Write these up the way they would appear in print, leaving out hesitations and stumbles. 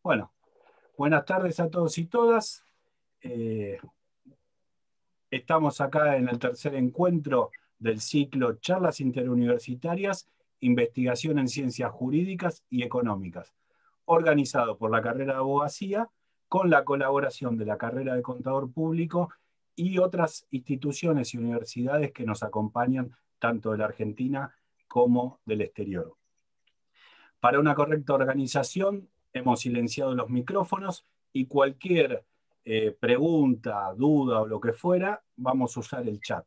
Bueno, buenas tardes a todos y todas. Eh, Estamos acá en el tercer encuentro del ciclo Charlas Interuniversitarias, Investigación en Ciencias Jurídicas y Económicas, organizado por la carrera de Abogacía con la colaboración de la carrera de Contador Público y otras instituciones y universidades que nos acompañan tanto de la Argentina como del exterior. Para una correcta organización, hemos silenciado los micrófonos y cualquier pregunta, duda o lo que fuera, vamos a usar el chat.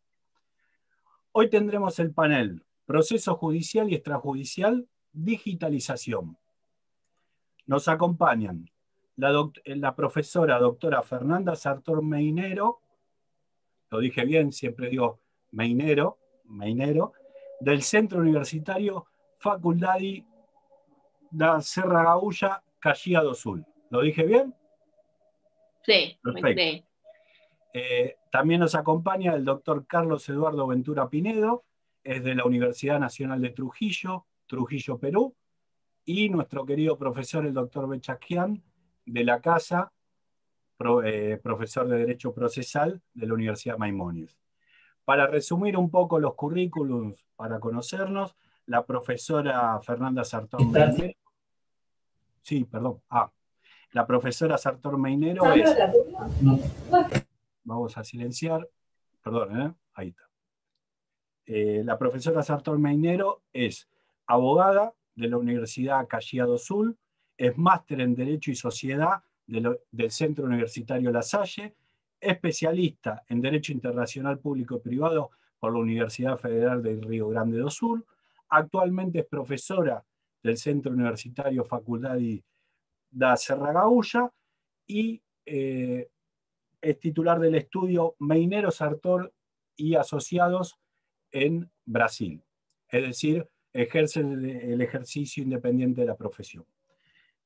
Hoy tendremos el panel Proceso Judicial y Extrajudicial, Digitalización. Nos acompañan la profesora doctora Fernanda Sartor Meinero, lo dije bien, siempre digo Meinero, del Centro Universitario Faculdade da Serra Gaúcha, Caxias do Sul. ¿Lo dije bien? Sí, Perfecto. También nos acompaña el doctor Carlos Eduardo Ventura Pinedo, es de la Universidad Nacional de Trujillo, Trujillo, Perú, y nuestro querido profesor, el doctor Bechaquian, de la Casa, profesor de Derecho Procesal de la Universidad Maimónides. Para resumir un poco los currículums, para conocernos, la profesora Fernanda Sartón Meinero. Sí, perdón. La profesora Sartor Meinero es... Vamos a silenciar. Perdón, ahí está. La profesora Sartor Meinero es abogada de la Universidad Caxias do Sul, es máster en Derecho y Sociedad del Centro Universitario La Salle, especialista en Derecho Internacional Público y Privado por la Universidad Federal de Río Grande do Sul, actualmente es profesora del Centro Universitario Faculdade da Serra Gaúcha y es titular del estudio Meinero Sartor y Asociados en Brasil. Es decir, ejerce el ejercicio independiente de la profesión.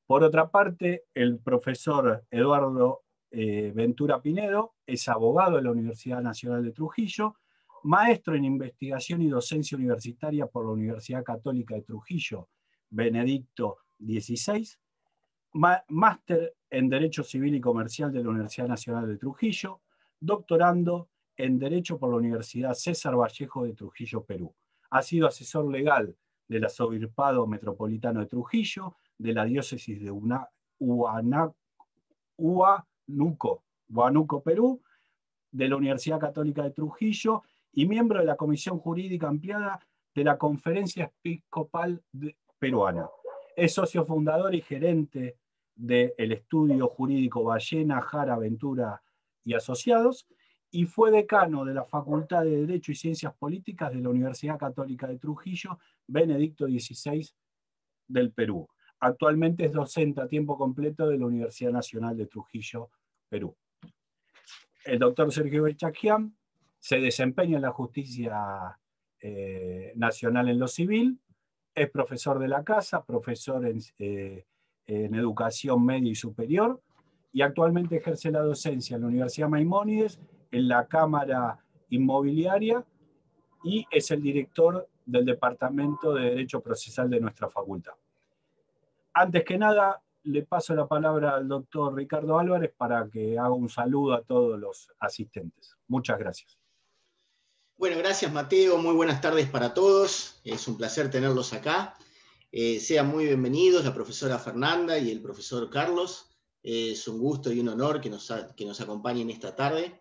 Por otra parte, el profesor Eduardo Ventura Pinedo es abogado de la Universidad Nacional de Trujillo, maestro en investigación y docencia universitaria por la Universidad Católica de Trujillo, Benedicto XVI, máster en Derecho Civil y Comercial de la Universidad Nacional de Trujillo, doctorando en Derecho por la Universidad César Vallejo de Trujillo, Perú. Ha sido asesor legal del Arzobispado Metropolitano de Trujillo, de la Diócesis de Huánuco, Perú, de la Universidad Católica de Trujillo y miembro de la Comisión Jurídica Ampliada de la Conferencia Episcopal Peruana. Es socio fundador y gerente del estudio jurídico Ballena, Jara, Ventura y Asociados, y fue decano de la Facultad de Derecho y Ciencias Políticas de la Universidad Católica de Trujillo, Benedicto XVI del Perú. Actualmente es docente a tiempo completo de la Universidad Nacional de Trujillo, Perú. El doctor Sergio Bechaquian se desempeña en la justicia nacional en lo civil, es profesor de la casa, profesor en educación media y superior, y actualmente ejerce la docencia en la Universidad Maimónides, en la Cámara Inmobiliaria, y es el director del Departamento de Derecho Procesal de nuestra facultad. Antes que nada, le paso la palabra al doctor Ricardo Álvarez para que haga un saludo a todos los asistentes. Muchas gracias. Bueno, gracias Mateo, muy buenas tardes para todos, es un placer tenerlos acá. Sean muy bienvenidos la profesora Fernanda y el profesor Carlos. Es un gusto y un honor que nos acompañen esta tarde.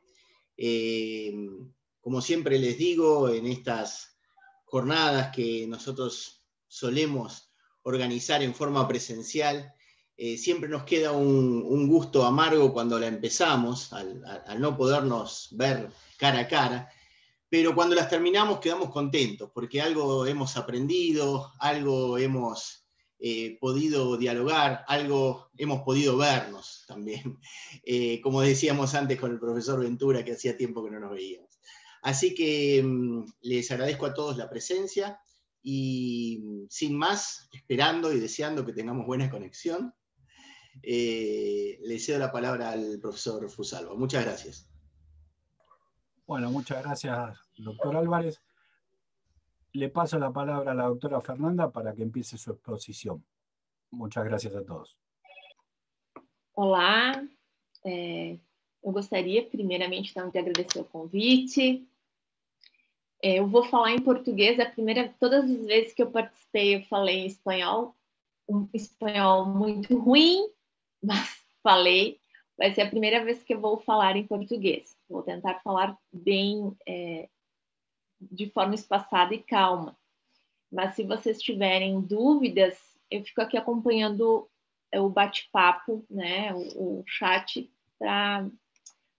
Como siempre les digo, en estas jornadas que nosotros solemos organizar en forma presencial, siempre nos queda un gusto amargo cuando la empezamos, al no podernos ver cara a cara, pero cuando las terminamos quedamos contentos, porque algo hemos aprendido, algo hemos podido dialogar, algo hemos podido vernos también, como decíamos antes con el profesor Ventura, que hacía tiempo que no nos veíamos. Así que les agradezco a todos la presencia y sin más, esperando y deseando que tengamos buena conexión, le cedo la palabra al profesor Fusalva. Muchas gracias. Bueno, muchas gracias, doctor Álvarez. Le paso la palabra a la doctora Fernanda para que empiece su exposición. Muchas gracias a todos. Olá, eu gostaria primeiramente então, de agradecer o convite. Eu vou falar em português, todas as vezes que eu participei eu falei em espanhol, um espanhol muito ruim, mas falei. Vai ser a primeira vez que eu vou falar em português. Vou tentar falar bem, de forma espaçada e calma. Mas se vocês tiverem dúvidas, eu fico aqui acompanhando o bate-papo, né, o chat, para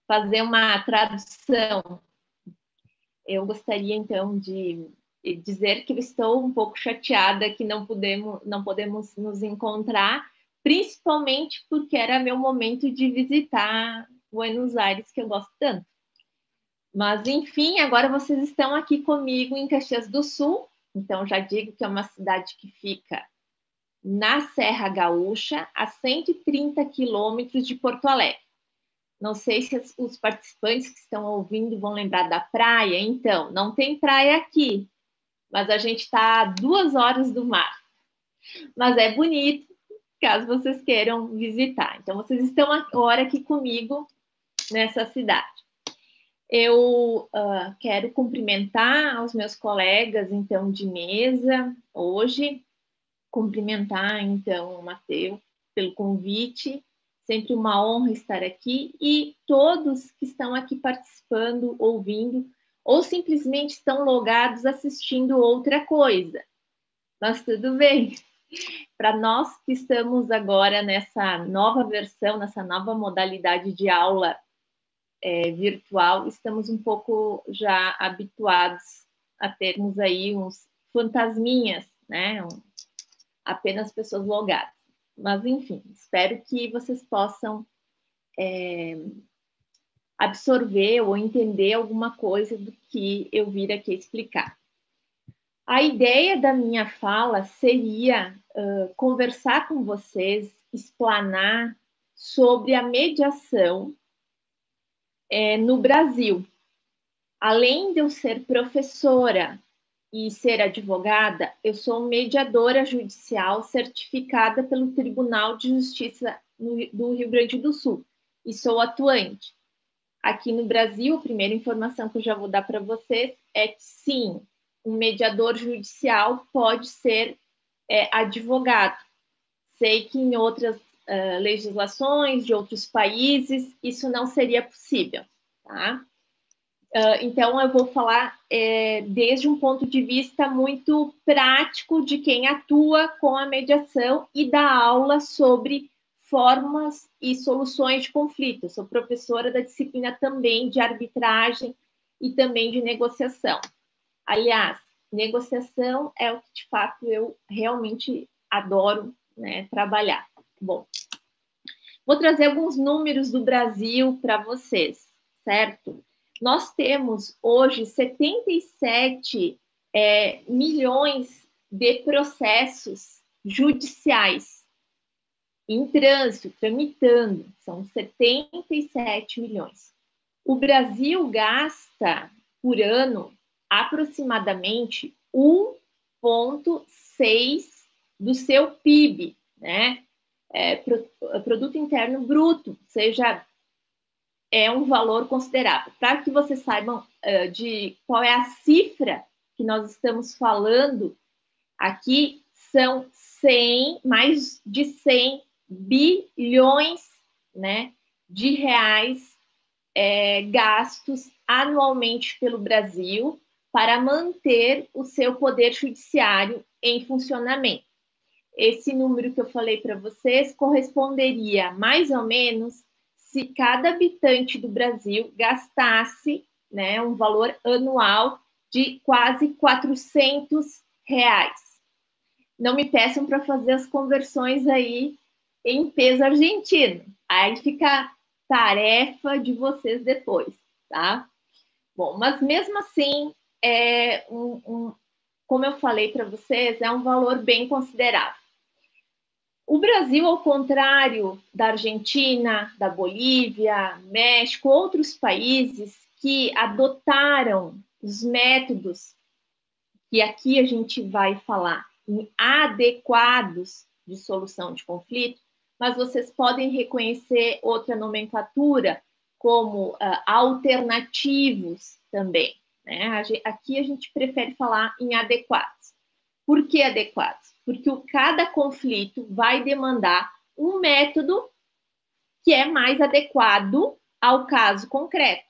fazer uma tradução. Eu gostaria, então, de dizer que eu estou um pouco chateada que não podemos nos encontrar, principalmente porque era meu momento de visitar Buenos Aires, que eu gosto tanto. Mas, enfim, agora vocês estão aqui comigo em Caxias do Sul, então já digo que é uma cidade que fica na Serra Gaúcha, a 130 quilômetros de Porto Alegre. Não sei se os participantes que estão ouvindo vão lembrar da praia. Então, não tem praia aqui, mas a gente está a 2 horas do mar. Mas é bonito, caso vocês queiram visitar. Então, vocês estão agora aqui comigo nessa cidade. Eu quero cumprimentar os meus colegas, então, de mesa hoje. Cumprimentar, então, o Matheus pelo convite. Sempre uma honra estar aqui. E todos que estão aqui participando, ouvindo, ou simplesmente estão logados assistindo outra coisa. Mas tudo bem. Para nós que estamos agora nessa nova versão, nessa nova modalidade de aula virtual, estamos um pouco já habituados a termos aí uns fantasminhas, né? Apenas pessoas logadas. Mas, enfim, espero que vocês possam absorver ou entender alguma coisa do que eu vir aqui explicar. A ideia da minha fala seria conversar com vocês, explanar sobre a mediação no Brasil. Além de eu ser professora e ser advogada, eu sou mediadora judicial certificada pelo Tribunal de Justiça do Rio Grande do Sul e sou atuante. Aqui no Brasil, a primeira informação que eu já vou dar para vocês é que sim, um mediador judicial pode ser advogado. Sei que em outras legislações de outros países isso não seria possível, tá? Então, eu vou falar desde um ponto de vista muito prático de quem atua com a mediação e dá aula sobre formas e soluções de conflito. Eu sou professora da disciplina também de arbitragem e também de negociação. Aliás, negociação é o que, de fato, eu realmente adoro, né, trabalhar. Bom, vou trazer alguns números do Brasil para vocês, certo? Nós temos hoje 77 milhões de processos judiciais em trânsito, tramitando, são 77 milhões. O Brasil gasta por ano aproximadamente 1,6% do seu PIB, né? Produto Interno Bruto, seja, é um valor considerável. Para que vocês saibam de qual é a cifra que nós estamos falando aqui, são mais de 100 bilhões, né, de reais gastos anualmente pelo Brasil para manter o seu poder judiciário em funcionamento. Esse número que eu falei para vocês corresponderia mais ou menos se cada habitante do Brasil gastasse, né, um valor anual de quase R$400. Não me peçam para fazer as conversões aí em peso argentino. Aí fica tarefa de vocês depois, tá? Bom, mas mesmo assim, como eu falei para vocês, é um valor bem considerável. O Brasil, ao contrário da Argentina, da Bolívia, México, outros países que adotaram os métodos que aqui a gente vai falar adequados de solução de conflito, mas vocês podem reconhecer outra nomenclatura, como alternativos também, né? Aqui a gente prefere falar em adequados. Por que adequados? Porque cada conflito vai demandar um método que é mais adequado ao caso concreto.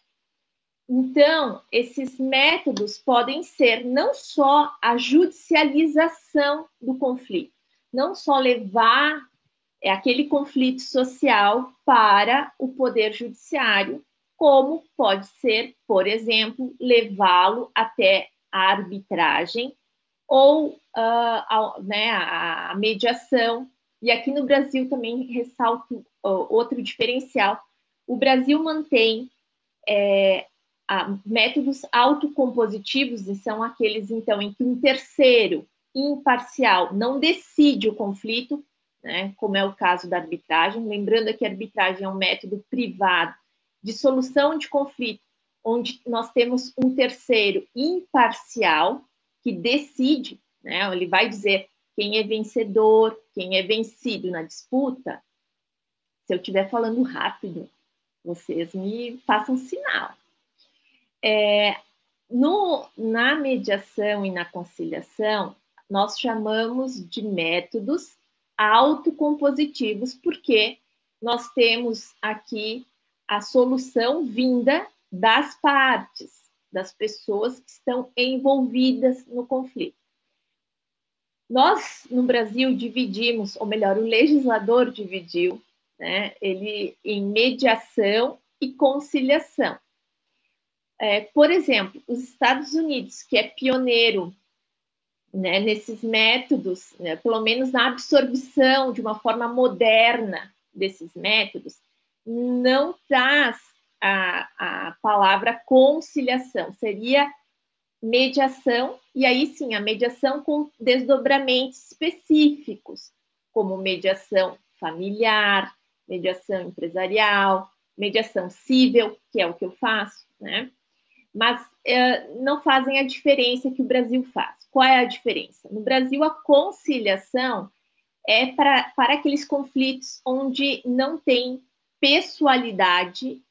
Então, esses métodos podem ser não só a judicialização do conflito, não só levar aquele conflito social para o poder judiciário, como pode ser, por exemplo, levá-lo até a arbitragem ou a mediação. E aqui no Brasil também ressalto outro diferencial. O Brasil mantém métodos autocompositivos, e são aqueles, então, em que um terceiro imparcial não decide o conflito, né, como é o caso da arbitragem. Lembrando que a arbitragem é um método privado de solução de conflito, onde nós temos um terceiro imparcial que decide, né, ele vai dizer quem é vencedor, quem é vencido na disputa. Se eu estiver falando rápido, vocês me façam sinal. Na mediação e na conciliação, nós chamamos de métodos autocompositivos, porque nós temos aqui a solução vinda das partes, das pessoas que estão envolvidas no conflito. Nós, no Brasil, dividimos, ou melhor, o legislador dividiu, né, ele em mediação e conciliação. Por exemplo, os Estados Unidos, que é pioneiro, né, nesses métodos, né, pelo menos na absorção de uma forma moderna desses métodos, não traz a palavra conciliação, seria mediação, e aí sim, a mediação com desdobramentos específicos, como mediação familiar, mediação empresarial, mediação civil, que é o que eu faço, né? Mas não fazem a diferença que o Brasil faz. Qual é a diferença? No Brasil, a conciliação é para aqueles conflitos onde não tem pessoalidade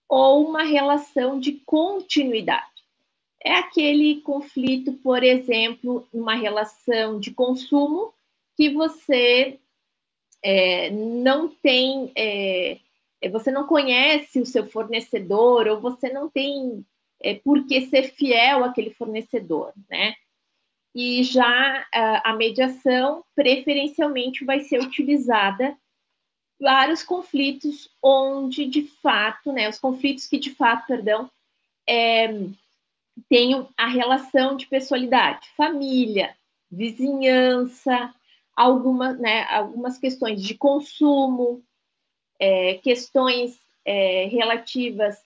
ou uma relação de continuidade. É aquele conflito, por exemplo, uma relação de consumo que você não tem, você não conhece o seu fornecedor, ou você não tem por que ser fiel àquele fornecedor, né? E já a mediação, preferencialmente, vai ser utilizada para os conflitos onde, de fato, né, os conflitos que, de fato, tenham a relação de pessoalidade, família, vizinhança, algumas questões de consumo, questões relativas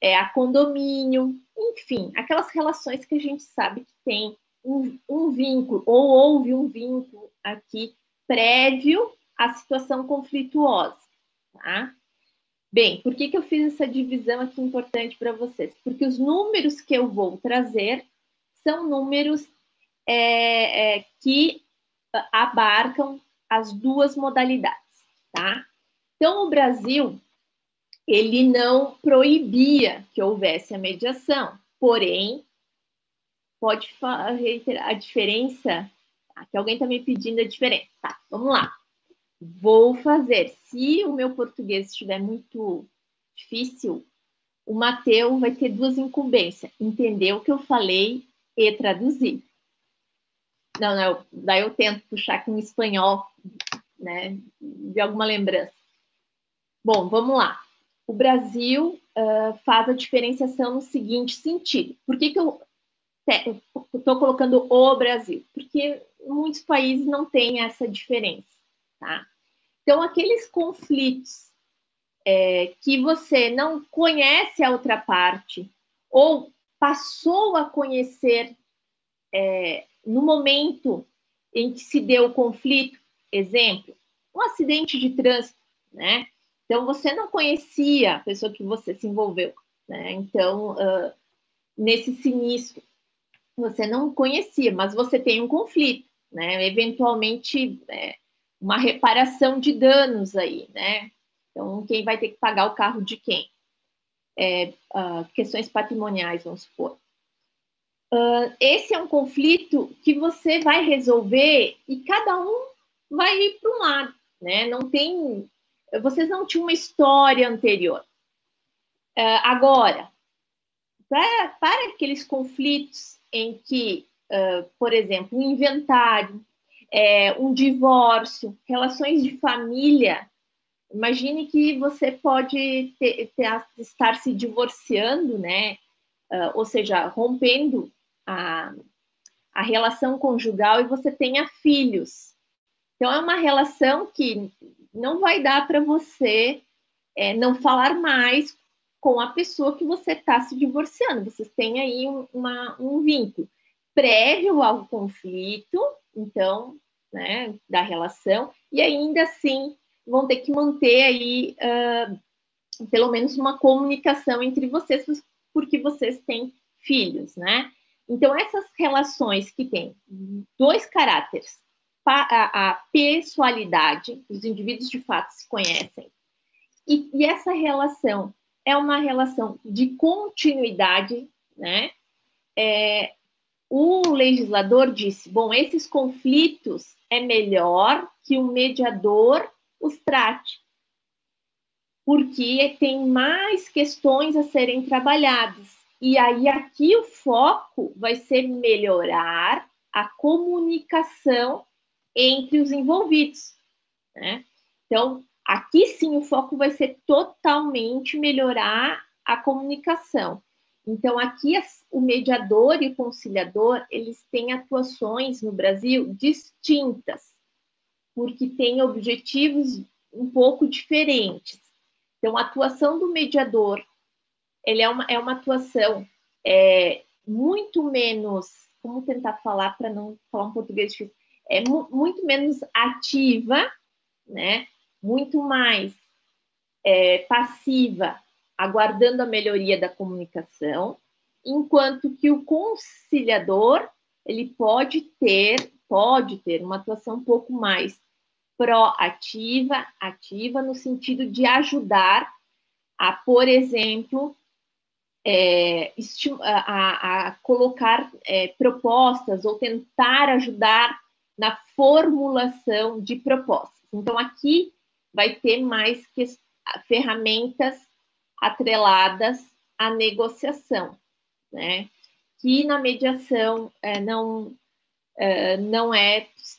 a condomínio, enfim, aquelas relações que a gente sabe que tem um vínculo, ou houve um vínculo aqui prévio à situação conflituosa, tá? Bem, por que eu fiz essa divisão aqui importante para vocês? Porque os números que eu vou trazer são números que abarcam as duas modalidades, tá? Então, o Brasil, ele não proibia que houvesse a mediação, porém, pode reiterar a diferença? Que alguém está me pedindo a diferença. Tá, vamos lá. Vou fazer. Se o meu português estiver muito difícil, o Mateus vai ter duas incumbências: entender o que eu falei e traduzir. Não, daí eu tento puxar com o espanhol, né, de alguma lembrança. Bom, vamos lá. O Brasil faz a diferenciação no seguinte sentido. Por que eu estou colocando o Brasil? Porque muitos países não têm essa diferença, tá? Então, aqueles conflitos que você não conhece a outra parte ou passou a conhecer no momento em que se deu o conflito, exemplo, um acidente de trânsito, né? Então, você não conhecia a pessoa que você se envolveu, né? Então, nesse sinistro, você não conhecia, mas você tem um conflito, né? Eventualmente, uma reparação de danos aí, né? Então, quem vai ter que pagar o carro de quem? Questões patrimoniais, vamos supor. Esse é um conflito que você vai resolver e cada um vai ir para um lado, né? Não tem... Vocês não tinham uma história anterior. Agora, para aqueles conflitos em que, por exemplo, um inventário, um divórcio, relações de família, imagine que você pode estar se divorciando, né? Ou seja, rompendo a relação conjugal e você tenha filhos. Então, é uma relação que não vai dar para você não falar mais com a pessoa que você está se divorciando. Vocês têm aí um vínculo prévio ao conflito, então, né, da relação, e ainda assim vão ter que manter aí pelo menos uma comunicação entre vocês, porque vocês têm filhos, né? Então, essas relações que têm dois caráteres, a pessoalidade, os indivíduos de fato se conhecem, e essa relação é uma relação de continuidade, né? O legislador disse, bom, esses conflitos é melhor que o mediador os trate, porque tem mais questões a serem trabalhadas. E aí aqui o foco vai ser melhorar a comunicação entre os envolvidos, né? Então, aqui sim o foco vai ser totalmente melhorar a comunicação. Então, aqui o mediador e o conciliador, eles têm atuações no Brasil distintas, porque têm objetivos um pouco diferentes. Então, a atuação do mediador, ele é uma atuação muito menos, como tentar falar para não falar um português difícil, muito menos ativa, né? Muito mais passiva, aguardando a melhoria da comunicação, enquanto que o conciliador, ele pode ter uma atuação um pouco mais proativa, ativa, no sentido de ajudar a, por exemplo, a colocar propostas ou tentar ajudar na formulação de propostas. Então, aqui vai ter mais ferramentas atreladas à negociação, né? Que na mediação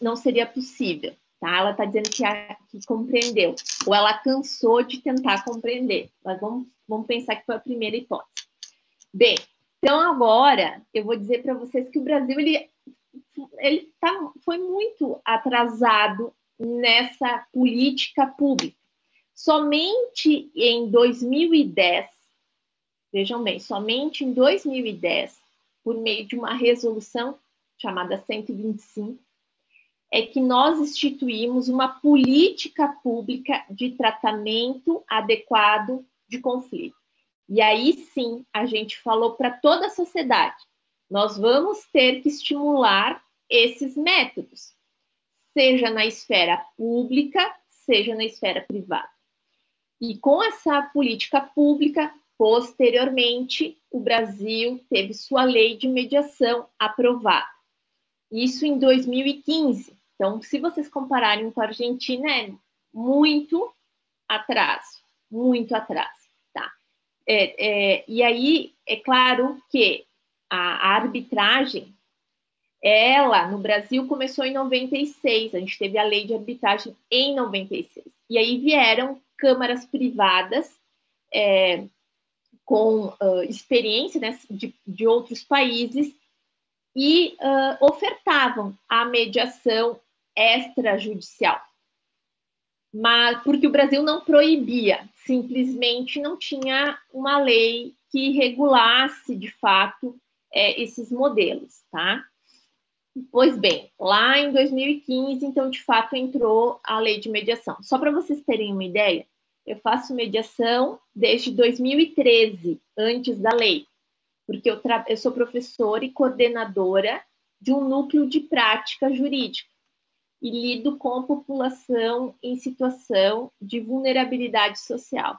não seria possível. Tá? Ela está dizendo que compreendeu, ou ela cansou de tentar compreender. Mas vamos pensar que foi a primeira hipótese. Bem, então agora eu vou dizer para vocês que o Brasil foi muito atrasado nessa política pública. Somente em 2010, vejam bem, somente em 2010, por meio de uma resolução chamada 125, é que nós instituímos uma política pública de tratamento adequado de conflito. E aí sim, a gente falou para toda a sociedade, nós vamos ter que estimular esses métodos, seja na esfera pública, seja na esfera privada. E com essa política pública, posteriormente, o Brasil teve sua lei de mediação aprovada. Isso em 2015. Então, se vocês compararem com a Argentina, é muito atraso, muito atraso. Tá? E aí, é claro que a arbitragem, ela, no Brasil, começou em 96. A gente teve a lei de arbitragem em 96. E aí vieram câmaras privadas com experiência, né, de outros países e ofertavam a mediação extrajudicial. Mas porque o Brasil não proibia, simplesmente não tinha uma lei que regulasse, de fato, esses modelos, tá? Pois bem, lá em 2015, então, de fato, entrou a lei de mediação. Só para vocês terem uma ideia, eu faço mediação desde 2013, antes da lei, porque eu sou professora e coordenadora de um núcleo de prática jurídica. e lido com população em situação de vulnerabilidade social.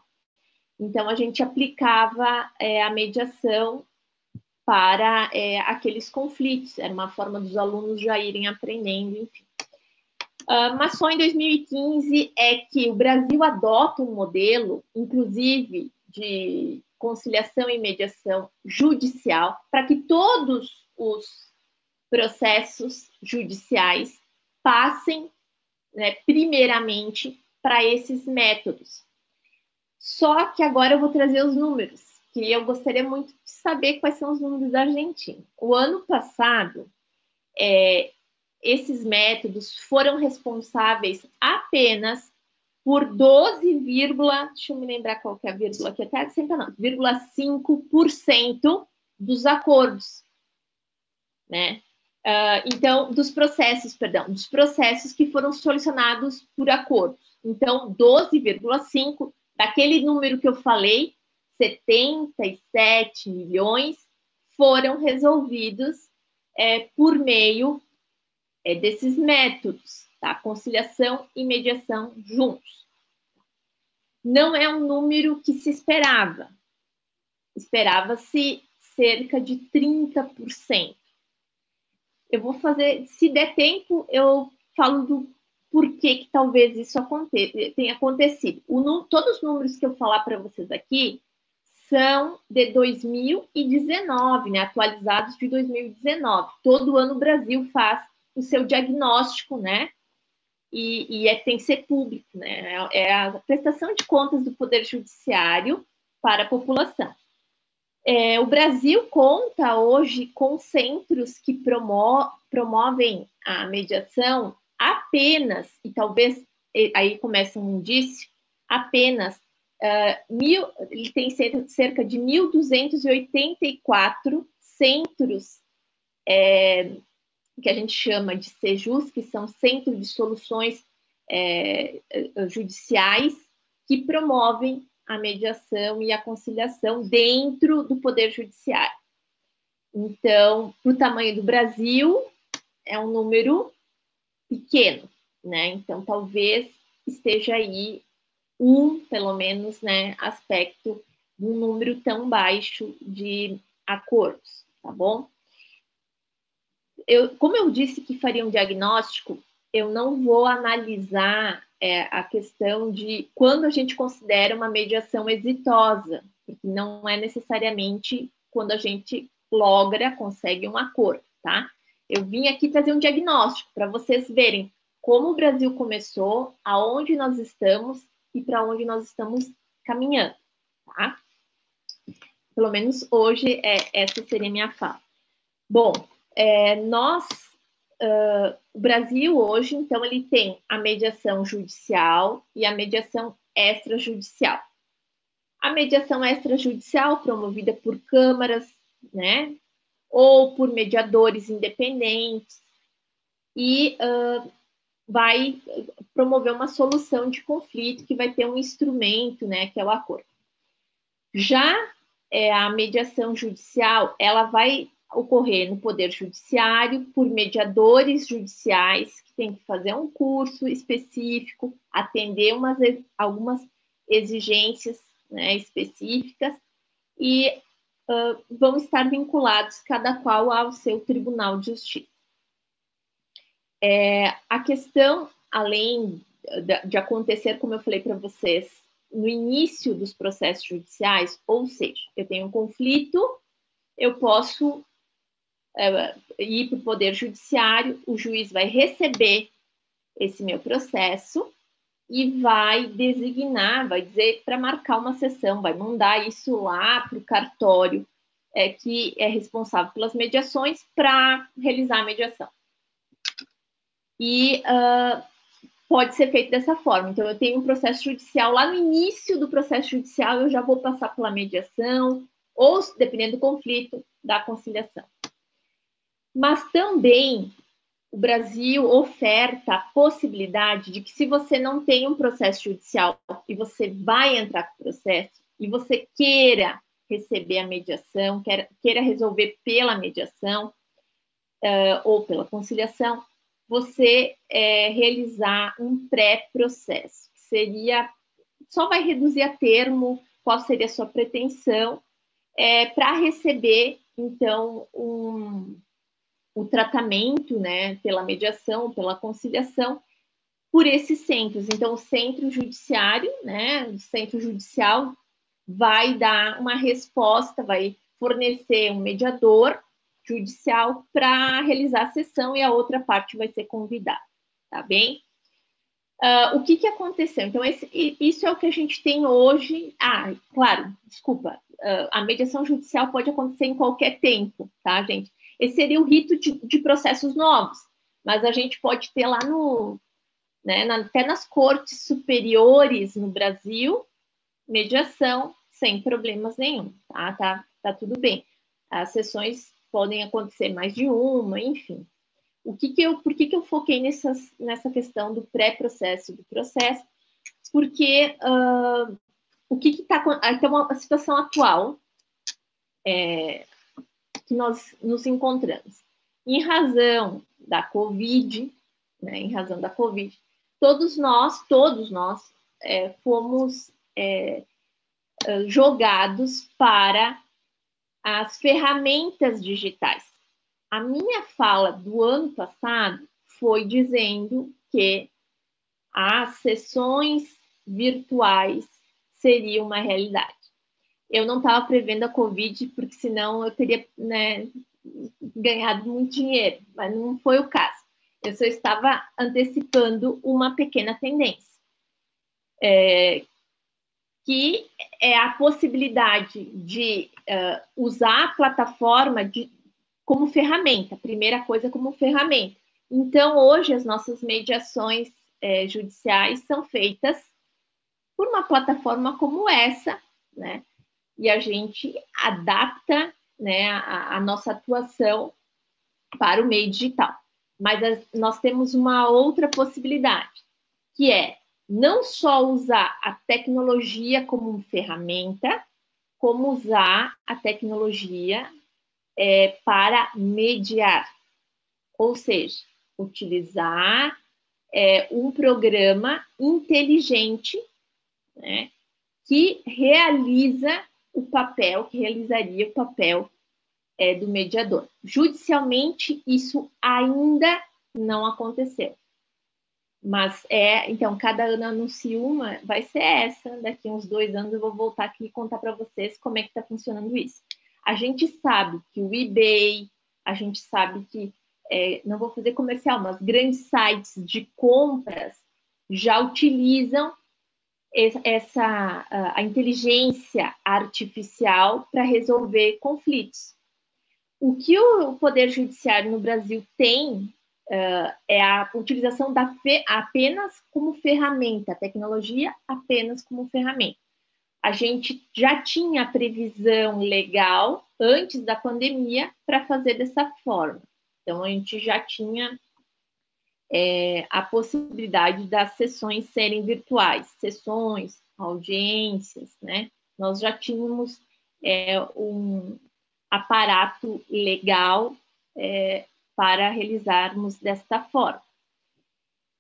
Então, a gente aplicava a mediação para aqueles conflitos, era uma forma dos alunos já irem aprendendo, enfim. Mas só em 2015 é que o Brasil adota um modelo, inclusive, de conciliação e mediação judicial, para que todos os processos judiciais passem, né, primeiramente para esses métodos. Só que agora eu vou trazer os números, que eu gostaria muito de saber quais são os números da Argentina. O ano passado, esses métodos foram responsáveis apenas por 12, deixa eu me lembrar qual que é a vírgula aqui, até 0,5% dos acordos, né? Então, dos processos que foram solucionados por acordos. Então, 12,5% daquele número que eu falei, 77 milhões, foram resolvidos por meio desses métodos, tá? Conciliação e mediação juntos. Não é um número que se esperava. Esperava-se cerca de 30%. Eu vou fazer, se der tempo, eu falo do porquê que talvez isso tenha acontecido. Todos os números que eu falar para vocês aqui são de 2019, né? Atualizados de 2019. Todo ano o Brasil faz o seu diagnóstico, né? E tem que ser público, né? É a prestação de contas do Poder Judiciário para a população. O Brasil conta hoje com centros que promovem a mediação apenas, e talvez aí começa um indício, apenas ele tem cerca de 1.284 centros que a gente chama de CEJUS, que são Centros de Soluções Judiciais, que promovem a mediação e a conciliação dentro do Poder Judiciário. Então, para o tamanho do Brasil, é um número pequeno, né? Então, talvez esteja aí pelo menos, né, aspecto de um número tão baixo de acordos, tá bom? Como eu disse que faria um diagnóstico, eu não vou analisar a questão de quando a gente considera uma mediação exitosa, porque não é necessariamente quando a gente consegue um acordo, tá? Eu vim aqui trazer um diagnóstico para vocês verem como o Brasil começou, aonde nós estamos e para onde nós estamos caminhando, tá? Pelo menos hoje, essa seria a minha fala. Bom, o Brasil hoje, então, ele tem a mediação judicial e a mediação extrajudicial. A mediação extrajudicial, promovida por câmaras, né, ou por mediadores independentes, e vai promover uma solução de conflito que vai ter um instrumento, né, que é o acordo. Já a mediação judicial, ela vai ocorrer no Poder Judiciário por mediadores judiciais que têm que fazer um curso específico, atender algumas exigências, né, específicas e vão estar vinculados cada qual ao seu Tribunal de Justiça. A questão, além de acontecer, como eu falei para vocês, no início dos processos judiciais, ou seja, eu tenho um conflito, eu posso ir para o Poder Judiciário, o juiz vai receber esse meu processo e vai designar, vai dizer para marcar uma sessão, vai mandar isso lá para o cartório que é responsável pelas mediações para realizar a mediação. E pode ser feito dessa forma. Então, eu tenho um processo judicial, lá no início do processo judicial, eu já vou passar pela mediação, ou, dependendo do conflito, da conciliação. Mas também o Brasil oferta a possibilidade de que, se você não tem um processo judicial e você vai entrar com o processo e você queira receber a mediação, queira resolver pela mediação ou pela conciliação, você realizar um pré-processo, que seria, só vai reduzir a termo qual seria a sua pretensão, para receber, então, o tratamento, né, pela mediação, pela conciliação, por esses centros. Então, o centro judiciário, né, o centro judicial vai dar uma resposta, vai fornecer um mediador judicial para realizar a sessão e a outra parte vai ser convidada, tá bem? O que aconteceu? Então, isso é o que a gente tem hoje. Claro, desculpa, a mediação judicial pode acontecer em qualquer tempo, tá, gente? Esse seria o rito de processos novos, mas a gente pode ter lá até nas cortes superiores no Brasil, mediação sem problemas nenhum, tá tudo bem. As sessões podem acontecer mais de uma, enfim. Por que eu foquei nessa questão do pré-processo e do processo? Porque o que está... Então, a situação atual que nós nos encontramos. Em razão da Covid, todos nós fomos jogados para as ferramentas digitais. A minha fala do ano passado foi dizendo que as sessões virtuais seriam uma realidade. Eu não estava prevendo a Covid, porque senão eu teria, né, ganhado muito dinheiro, mas não foi o caso. Eu só estava antecipando uma pequena tendência, que é a possibilidade de usar a plataforma como ferramenta, primeira coisa como ferramenta. Então, hoje, as nossas mediações judiciais são feitas por uma plataforma como essa, né? E a gente adapta, né, a nossa atuação para o meio digital. Mas nós temos uma outra possibilidade, que é não só usar a tecnologia como ferramenta, como usar a tecnologia para mediar. Ou seja, utilizar um programa inteligente, né, que realizaria o papel do mediador. Judicialmente, isso ainda não aconteceu. Mas então, cada ano anuncio uma, vai ser essa. Daqui a uns 2 anos eu vou voltar aqui e contar para vocês como é que está funcionando isso. A gente sabe que o eBay, a gente sabe que, não vou fazer comercial, mas grandes sites de compras já utilizam a inteligência artificial para resolver conflitos. O que o Poder Judiciário no Brasil tem é a utilização apenas como ferramenta, a tecnologia apenas como ferramenta. A gente já tinha a previsão legal antes da pandemia para fazer dessa forma. Então, a gente já tinha a possibilidade das sessões serem virtuais, sessões, audiências, né? Nós já tínhamos um aparato legal para realizarmos desta forma.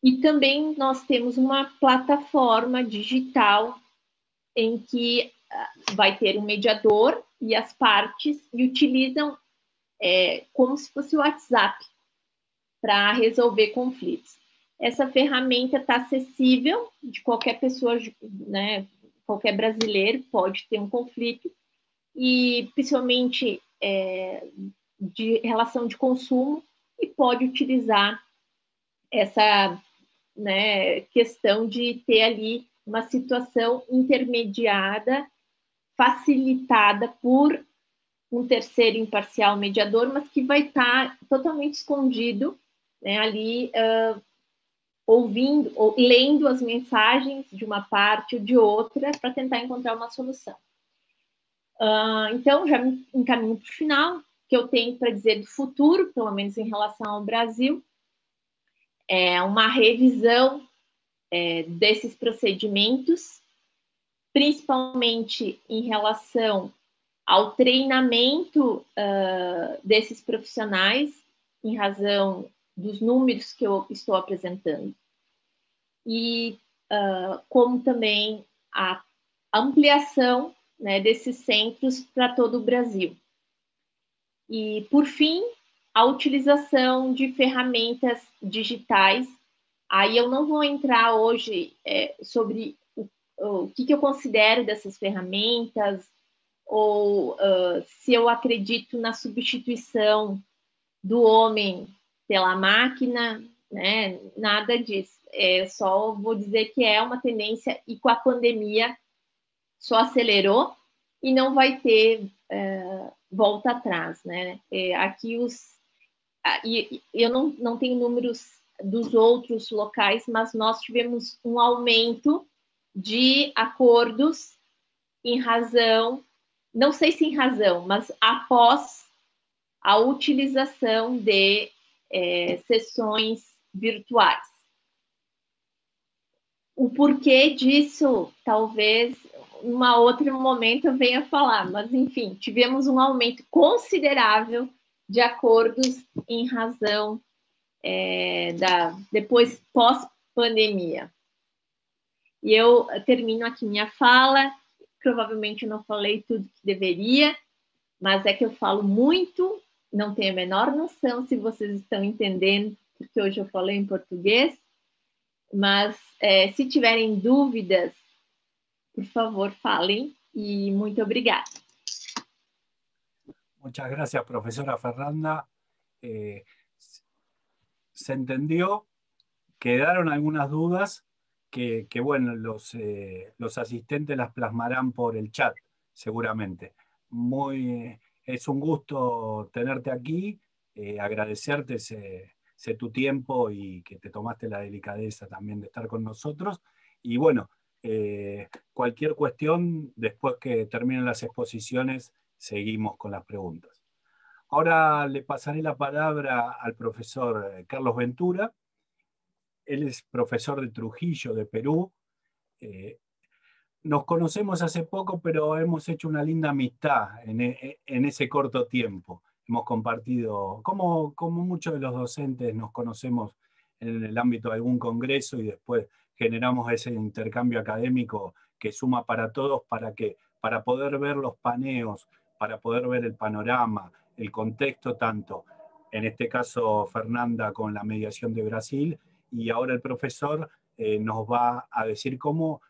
E também nós temos uma plataforma digital em que vai ter um mediador e as partes e utilizam como se fosse o WhatsApp para resolver conflitos. Essa ferramenta está acessível de qualquer pessoa, né? Qualquer brasileiro pode ter um conflito e principalmente de relação de consumo e pode utilizar essa, né, questão de ter ali uma situação intermediada, facilitada por um terceiro imparcial mediador, mas que vai estar totalmente escondido, né, ali ouvindo ou lendo as mensagens de uma parte ou de outra para tentar encontrar uma solução. Então, já me encaminho para o final, que eu tenho para dizer do futuro, pelo menos em relação ao Brasil, uma revisão desses procedimentos, principalmente em relação ao treinamento desses profissionais, em razão dos números que eu estou apresentando. E como também a ampliação, né, desses centros para todo o Brasil. E, por fim, a utilização de ferramentas digitais. Aí eu não vou entrar hoje sobre o que eu considero dessas ferramentas, ou se eu acredito na substituição do homem pela máquina, né? Nada disso. Só vou dizer que é uma tendência e com a pandemia só acelerou e não vai ter volta atrás, né? Aqui eu não tenho números dos outros locais, mas nós tivemos um aumento de acordos em razão, não sei se em razão, mas após a utilização de sessões virtuais. O porquê disso, talvez, em um outro momento eu venha falar, mas, enfim, tivemos um aumento considerável de acordos em razão depois pós-pandemia. E eu termino aqui minha fala, provavelmente eu não falei tudo que deveria, mas é que eu falo muito, não tenho a menor noção se vocês estão entendendo, porque hoje eu falei em português, mas se tiverem dúvidas, por favor, falem, y muito obrigada. Muchas gracias, profesora Fernanda. Se entendió, quedaron algunas dudas que bueno, los asistentes las plasmarán por el chat, seguramente. Es un gusto tenerte aquí, agradecerte tu tiempo y que te tomaste la delicadeza también de estar con nosotros. Y bueno, cualquier cuestión, después que terminen las exposiciones, seguimos con las preguntas. Ahora le pasaré la palabra al profesor Carlos Ventura. Él es profesor de Trujillo, de Perú. Nos conocemos hace poco, pero hemos hecho una linda amistad en ese corto tiempo. Hemos compartido, como muchos de los docentes nos conocemos en el ámbito de algún congreso y después generamos ese intercambio académico que suma para todos para poder ver los paneos, para poder ver el panorama, el contexto tanto, en este caso Fernanda con la mediación de Brasil, y ahora el profesor nos va a decir cómo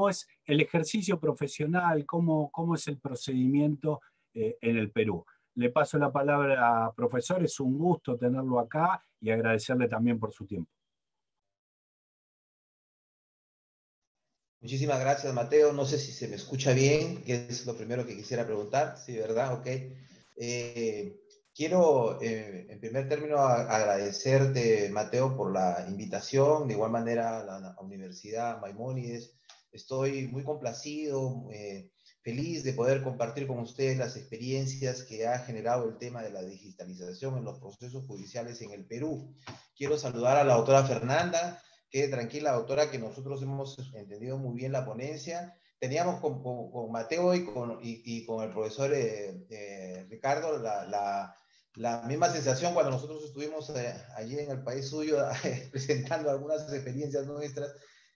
es el ejercicio profesional, cómo es el procedimiento en el Perú. Le paso la palabra, profesor, es un gusto tenerlo acá y agradecerle también por su tiempo. Muchísimas gracias, Mateo. No sé si se me escucha bien, que es lo primero que quisiera preguntar. Sí, ¿verdad? Ok. Quiero, en primer término, agradecerte, Mateo, por la invitación. De igual manera, a la Universidad Maimónides. Estoy muy complacido, feliz de poder compartir con ustedes las experiencias que ha generado el tema de la digitalización en los procesos judiciales en el Perú. Quiero saludar a la doctora Fernanda. Quede tranquila, doctora, que nosotros hemos entendido muy bien la ponencia. Teníamos con Mateo y con el profesor Ricardo la misma sensación cuando nosotros estuvimos allí en el país suyo presentando algunas experiencias nuestras.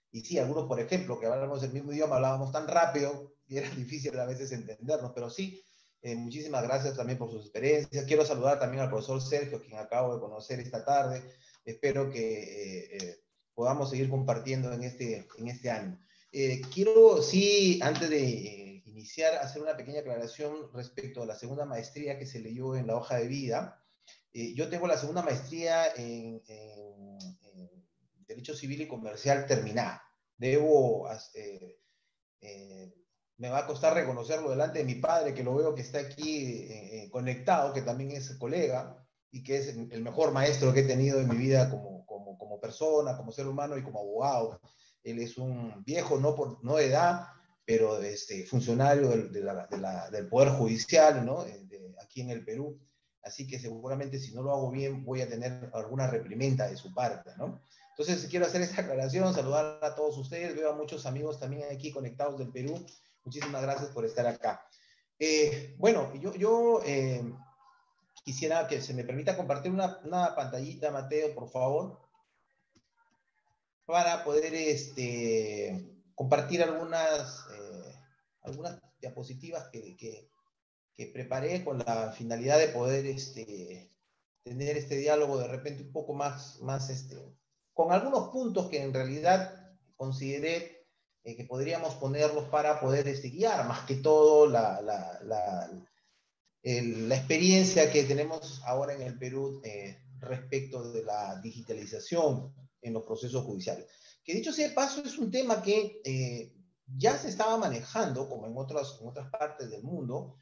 Y sí, algunos, por ejemplo, que hablábamos el mismo idioma, hablábamos tan rápido y era difícil a veces entendernos, pero sí, muchísimas gracias también por sus experiencias. Quiero saludar también al profesor Sergio, quien acabo de conocer esta tarde. Espero que podamos seguir compartiendo en este año. Quiero, sí, antes de iniciar, hacer una pequeña aclaración respecto a la segunda maestría que se leyó en la hoja de vida. Yo tengo la segunda maestría en Derecho Civil y Comercial terminada. Me va a costar reconocerlo delante de mi padre, que lo veo que está aquí conectado, que también es colega, y que es el mejor maestro que he tenido en mi vida como persona, como ser humano y como abogado. Él es un viejo, no de edad, pero funcionario del Poder Judicial, ¿no? Aquí en el Perú. Así que seguramente si no lo hago bien voy a tener alguna reprimenda de su parte, ¿no? Entonces quiero hacer esta aclaración, saludar a todos ustedes. Veo a muchos amigos también aquí conectados del Perú. Muchísimas gracias por estar acá. Bueno, yo quisiera que se me permita compartir una pantallita, Mateo, por favor, para poder compartir algunas diapositivas que preparé con la finalidad de poder tener este diálogo de repente un poco más con algunos puntos que en realidad consideré que podríamos ponerlos para poder guiar más que todo la experiencia que tenemos ahora en el Perú respecto de la digitalización en los procesos judiciales. Que dicho sea de paso, es un tema que ya se estaba manejando, como en otras partes del mundo,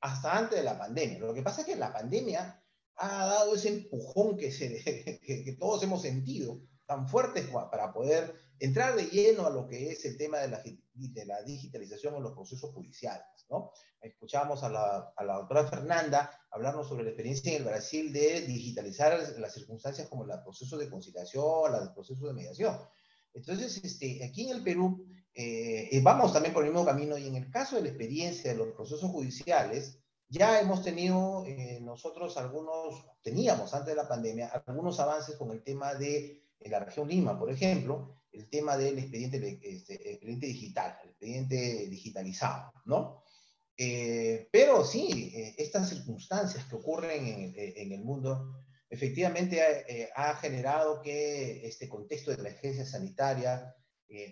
hasta antes de la pandemia. Lo que pasa es que la pandemia ha dado ese empujón que todos hemos sentido, tan fuerte para poder entrar de lleno a lo que es el tema de la digitalización en los procesos judiciales, ¿no? Escuchábamos a la doctora Fernanda hablarnos sobre la experiencia en el Brasil de digitalizar las circunstancias como los procesos de conciliación, los procesos de mediación. Entonces, aquí en el Perú vamos también por el mismo camino, y en el caso de la experiencia de los procesos judiciales, ya hemos tenido nosotros teníamos antes de la pandemia, algunos avances con el tema de en la región Lima, por ejemplo, el tema del expediente digital, el expediente digitalizado, ¿no? Pero sí, estas circunstancias que ocurren en el mundo efectivamente ha generado que este contexto de emergencia sanitaria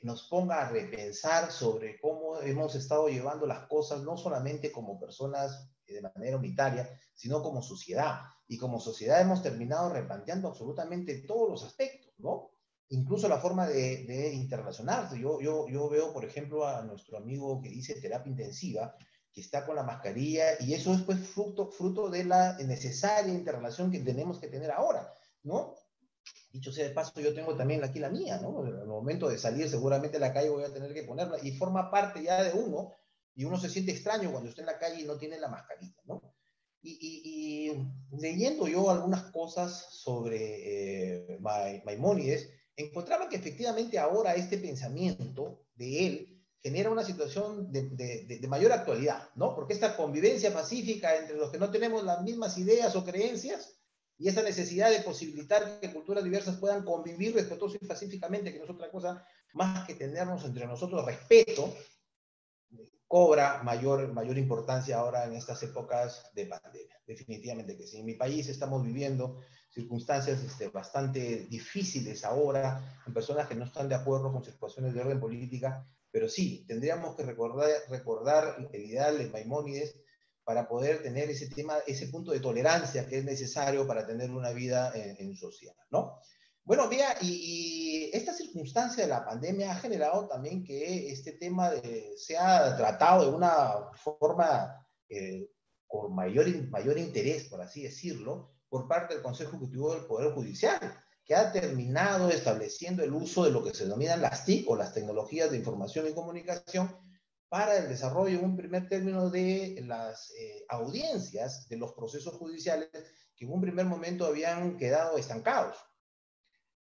nos ponga a repensar sobre cómo hemos estado llevando las cosas, no solamente como personas de manera unitaria, sino como sociedad. Y como sociedad hemos terminado replanteando absolutamente todos los aspectos, ¿no? Incluso la forma de interrelacionarse. Yo veo, por ejemplo, a nuestro amigo que dice terapia intensiva, que está con la mascarilla, y eso es pues fruto de la necesaria interrelación que tenemos que tener ahora, ¿no? Dicho sea de paso, yo tengo también aquí la mía, ¿no? En el momento de salir seguramente a la calle voy a tener que ponerla, y forma parte ya de uno, y uno se siente extraño cuando está en la calle y no tiene la mascarilla, ¿no? Y leyendo yo algunas cosas sobre Maimónides, encontraba que efectivamente ahora este pensamiento de él genera una situación de mayor actualidad, ¿no? Porque esta convivencia pacífica entre los que no tenemos las mismas ideas o creencias, y esta necesidad de posibilitar que culturas diversas puedan convivir respetuoso y pacíficamente, que no es otra cosa más que tenernos entre nosotros respeto, cobra mayor importancia ahora en estas épocas de pandemia. Definitivamente que sí. En mi país estamos viviendo circunstancias bastante difíciles ahora, en personas que no están de acuerdo con situaciones de orden política, pero sí, tendríamos que recordar el ideal de Maimónides para poder tener ese punto de tolerancia que es necesario para tener una vida en sociedad, ¿no? Bueno, mira, y esta circunstancia de la pandemia ha generado también que este tema sea tratado de una forma con mayor interés, por así decirlo, por parte del Consejo Ejecutivo del Poder Judicial, que ha terminado estableciendo el uso de lo que se denominan las TIC, o las tecnologías de información y comunicación, para el desarrollo en un primer término de las audiencias de los procesos judiciales que en un primer momento habían quedado estancados.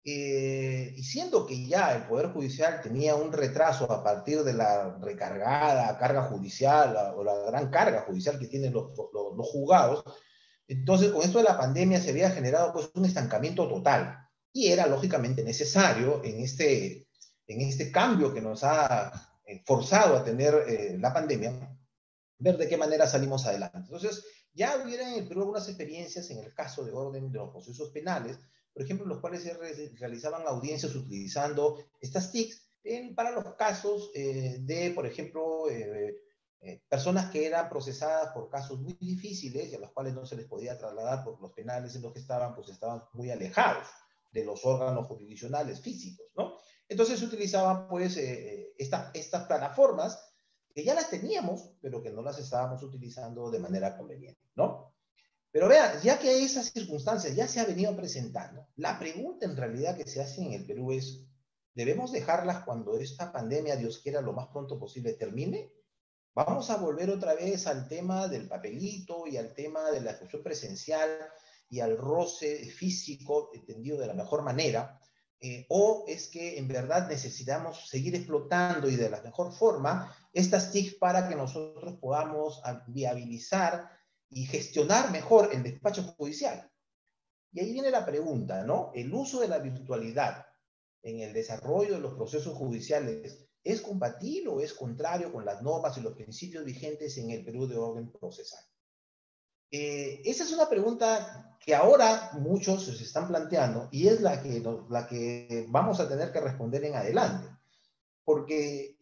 Y siendo que ya el Poder Judicial tenía un retraso a partir de la recargada carga judicial o la gran carga judicial que tienen los juzgados, entonces con esto de la pandemia se había generado pues un estancamiento total, y era lógicamente necesario en este cambio que nos ha forzado a tener la pandemia, ver de qué manera salimos adelante. Entonces ya hubiera en el Perú algunas experiencias en el caso de orden de los procesos penales, por ejemplo, en los cuales se realizaban audiencias utilizando estas TICs para los casos de, por ejemplo, personas que eran procesadas por casos muy difíciles y a los cuales no se les podía trasladar por los penales en los que estaban, pues estaban muy alejados de los órganos jurisdiccionales físicos, ¿no? Entonces se utilizaban, pues, estas plataformas que ya las teníamos, pero que no las estábamos utilizando de manera conveniente, ¿no? Pero vean, ya que esas circunstancias ya se ha venido presentando, la pregunta en realidad que se hace en el Perú es, ¿debemos dejarlas cuando esta pandemia, Dios quiera, lo más pronto posible termine? ¿Vamos a volver otra vez al tema del papelito y al tema de la ejecución presencial y al roce físico entendido de la mejor manera? ¿O es que en verdad necesitamos seguir explotando y de la mejor forma estas TIC para que nosotros podamos viabilizar y gestionar mejor el despacho judicial. Y ahí viene la pregunta, ¿no? ¿El uso de la virtualidad en el desarrollo de los procesos judiciales es compatible o es contrario con las normas y los principios vigentes en el Perú de orden procesal? Esa es una pregunta que ahora muchos se están planteando y es la que vamos a tener que responder en adelante. Porque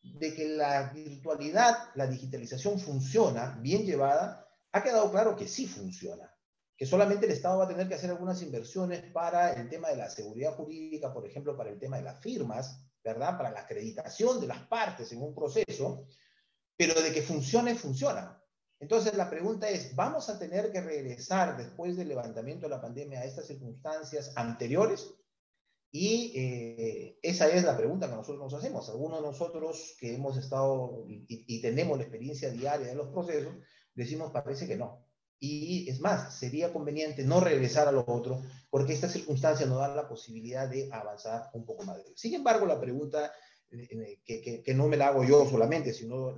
de que la virtualidad, la digitalización funciona bien llevada, ha quedado claro que sí funciona. Que solamente el Estado va a tener que hacer algunas inversiones para el tema de la seguridad jurídica, por ejemplo, para el tema de las firmas, ¿verdad? Para la acreditación de las partes en un proceso, pero de que funcione, funciona. Entonces la pregunta es, ¿vamos a tener que regresar después del levantamiento de la pandemia a estas circunstancias anteriores? Y esa es la pregunta que nosotros nos hacemos. Algunos de nosotros que hemos estado y tenemos la experiencia diaria de los procesos, decimos parece que no. Y es más, sería conveniente no regresar a lo otro, porque esta circunstancia nos da la posibilidad de avanzar un poco más. Sin embargo, la pregunta que no me la hago yo solamente, sino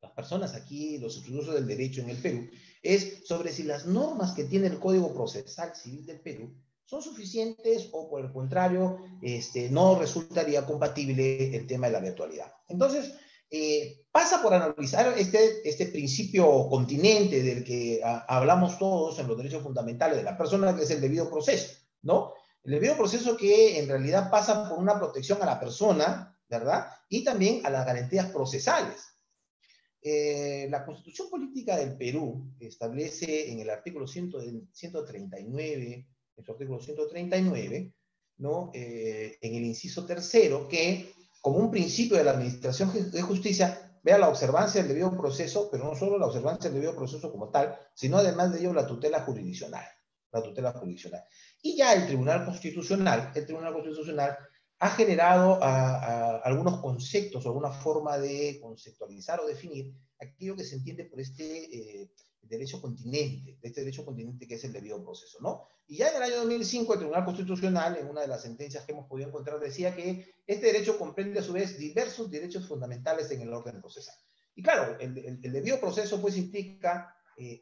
las personas aquí, los estudiosos del derecho en el Perú, es sobre si las normas que tiene el Código Procesal Civil del Perú son suficientes o por el contrario, no resultaría compatible el tema de la virtualidad. Entonces, pasa por analizar este principio continente del que hablamos todos en los derechos fundamentales de la persona, que es el debido proceso, ¿no? El debido proceso que en realidad pasa por una protección a la persona, ¿verdad? Y también a las garantías procesales. La Constitución Política del Perú establece en el artículo 139, en su artículo 139, ¿no? En el inciso tercero, que como un principio de la administración de justicia, vea la observancia del debido proceso, pero no solo la observancia del debido proceso como tal, sino además de ello la tutela jurisdiccional. La tutela jurisdiccional. Y ya el Tribunal Constitucional ha generado algunos conceptos o alguna forma de conceptualizar o definir aquello que se entiende por este derecho continente, que es el debido proceso, ¿no? Y ya en el año 2005 el Tribunal Constitucional, en una de las sentencias que hemos podido encontrar, decía que este derecho comprende a su vez diversos derechos fundamentales en el orden procesal. Y claro, el debido proceso pues implica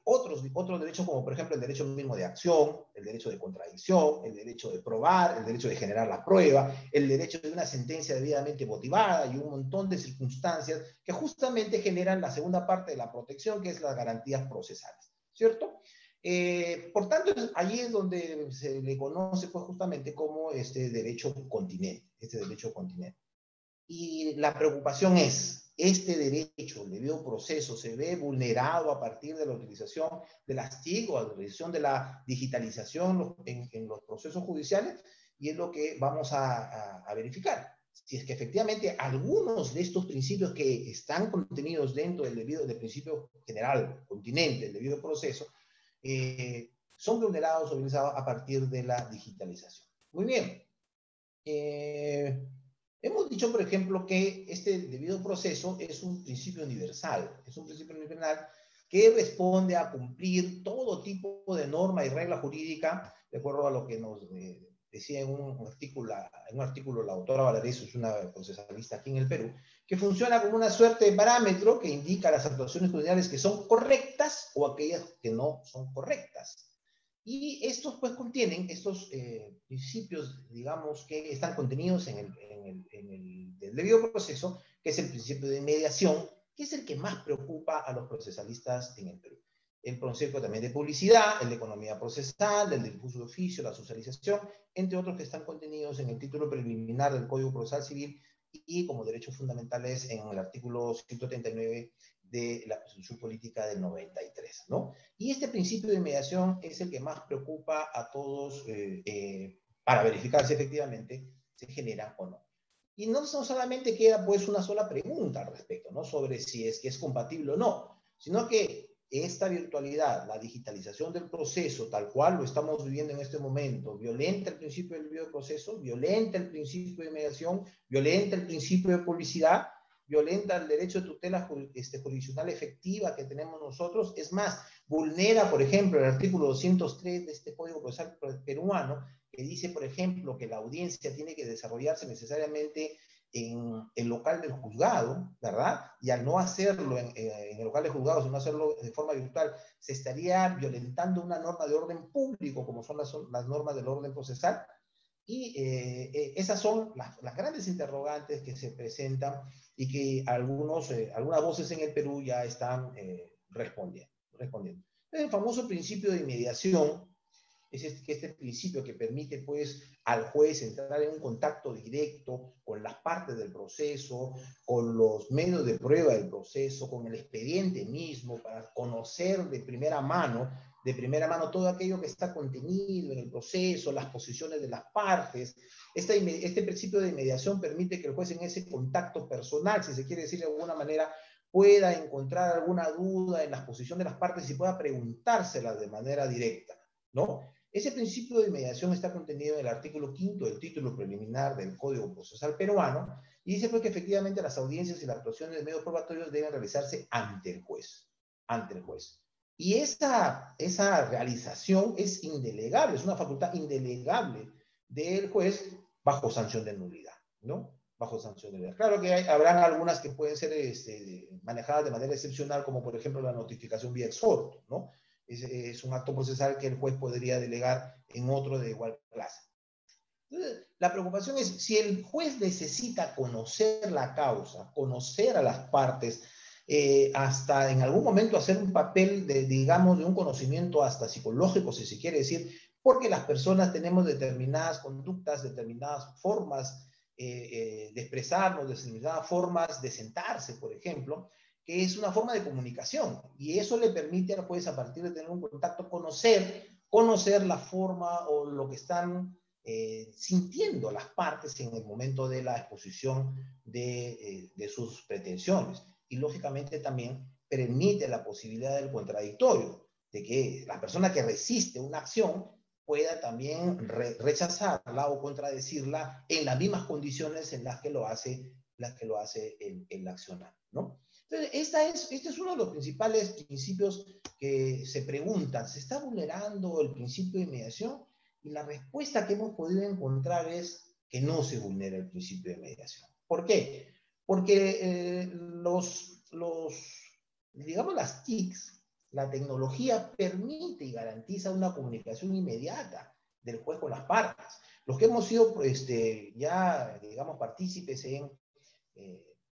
otros derechos como por ejemplo el derecho mismo de acción, el derecho de contradicción, el derecho de probar, el derecho de generar la prueba, el derecho de una sentencia debidamente motivada y un montón de circunstancias que justamente generan la segunda parte de la protección, que es las garantías procesales, ¿cierto? Por tanto, allí es donde se le conoce pues justamente como este derecho continente, Y la preocupación es, este derecho, el debido proceso, se ve vulnerado a partir de la utilización de las TIC o a la utilización de la digitalización en los procesos judiciales, y es lo que vamos a verificar. Si es que efectivamente algunos de estos principios que están contenidos dentro del principio general, continente, el debido proceso, son vulnerados o utilizados a partir de la digitalización. Muy bien. Hemos dicho, por ejemplo, que este debido proceso es un principio universal, que responde a cumplir todo tipo de norma y regla jurídica, de acuerdo a lo que nos decía en un artículo la autora Valareso, es una procesalista aquí en el Perú, que funciona como una suerte de parámetro que indica las actuaciones judiciales que son correctas o aquellas que no son correctas. Y estos pues contienen estos principios, digamos, que están contenidos en el debido proceso, que es el principio de mediación, que es el que más preocupa a los procesalistas en el Perú. El concepto también de publicidad, el de economía procesal, el de difuso de oficio, la socialización, entre otros que están contenidos en el título preliminar del Código Procesal Civil y como derechos fundamentales en el artículo 139 de la Constitución Política del 93, ¿no? Y este principio de mediación es el que más preocupa a todos para verificar si efectivamente se genera o no. Y no solamente queda pues una sola pregunta al respecto, ¿no? Sobre si es que es compatible o no, sino que esta virtualidad, la digitalización del proceso, tal cual lo estamos viviendo en este momento, violenta el principio del debido proceso, violenta el principio de mediación, violenta el principio de publicidad, violenta el derecho de tutela jurisdiccional efectiva que tenemos nosotros. Es más, vulnera, por ejemplo, el artículo 203 de este Código Procesal peruano, que dice, por ejemplo, que la audiencia tiene que desarrollarse necesariamente en el local del juzgado, ¿verdad? Y al no hacerlo en el local del juzgado, sino hacerlo de forma virtual, se estaría violentando una norma de orden público, como son las normas del orden procesal. Y esas son las grandes interrogantes que se presentan y que algunas voces en el Perú ya están respondiendo. El famoso principio de inmediación es este principio que permite pues al juez entrar en un contacto directo con las partes del proceso, con los medios de prueba del proceso, con el expediente mismo, para conocer de primera mano todo aquello que está contenido en el proceso, las posiciones de las partes. Este principio de inmediación permite que el juez en ese contacto personal, si se quiere decir de alguna manera, pueda encontrar alguna duda en la posición de las partes y pueda preguntárselas de manera directa, ¿no? Ese principio de mediación está contenido en el artículo 5º del título preliminar del Código Procesal peruano y dice pues que efectivamente las audiencias y las actuaciones de medios probatorios deben realizarse ante el juez. Y esa realización es indelegable, es una facultad indelegable del juez bajo sanción de nulidad, ¿no? Bajo sanción de nulidad. Claro que habrán algunas que pueden ser manejadas de manera excepcional, como por ejemplo la notificación vía exhorto, ¿no? Es un acto procesal que el juez podría delegar en otro de igual clase. Entonces, la preocupación es si el juez necesita conocer la causa, conocer a las partes, hasta en algún momento hacer un papel digamos, de un conocimiento hasta psicológico, si se quiere decir, porque las personas tenemos determinadas conductas, determinadas formas de expresarnos, determinadas formas de sentarse, por ejemplo, que es una forma de comunicación, y eso le permite al juez, a partir de tener un contacto, conocer la forma o lo que están sintiendo las partes en el momento de la exposición de sus pretensiones. Y lógicamente también permite la posibilidad del contradictorio, de que la persona que resiste una acción pueda también rechazarla o contradecirla en las mismas condiciones en las que lo hace el accionar, ¿no? Entonces, este es uno de los principales principios que se preguntan. ¿Se está vulnerando el principio de mediación? Y la respuesta que hemos podido encontrar es que no se vulnera el principio de mediación. ¿Por qué? Porque digamos, las TICs, la tecnología permite y garantiza una comunicación inmediata del juez con las partes. Los que hemos sido ya, digamos, partícipes en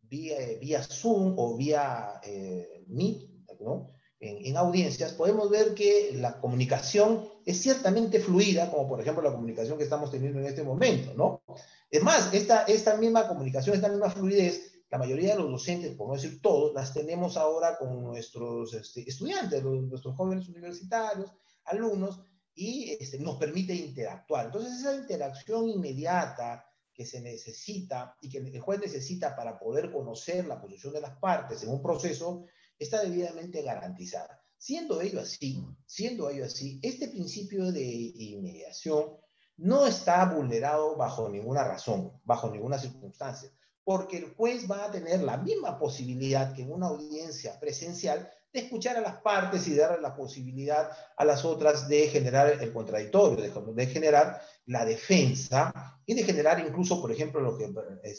vía Zoom o vía Meet, ¿no? En audiencias, podemos ver que la comunicación es ciertamente fluida, como por ejemplo la comunicación que estamos teniendo en este momento, ¿no? Es más, esta misma comunicación, esta misma fluidez, la mayoría de los docentes, por no decir todos, las tenemos ahora con nuestros estudiantes, nuestros jóvenes universitarios, alumnos, y nos permite interactuar. Entonces, esa interacción inmediata que se necesita y que el juez necesita para poder conocer la posición de las partes en un proceso está debidamente garantizada. Siendo ello así, este principio de inmediación no está vulnerado bajo ninguna razón, bajo ninguna circunstancia, porque el juez va a tener la misma posibilidad que en una audiencia presencial de escuchar a las partes y darle la posibilidad a las otras de generar el contradictorio, de generar la defensa y de generar incluso, por ejemplo, lo que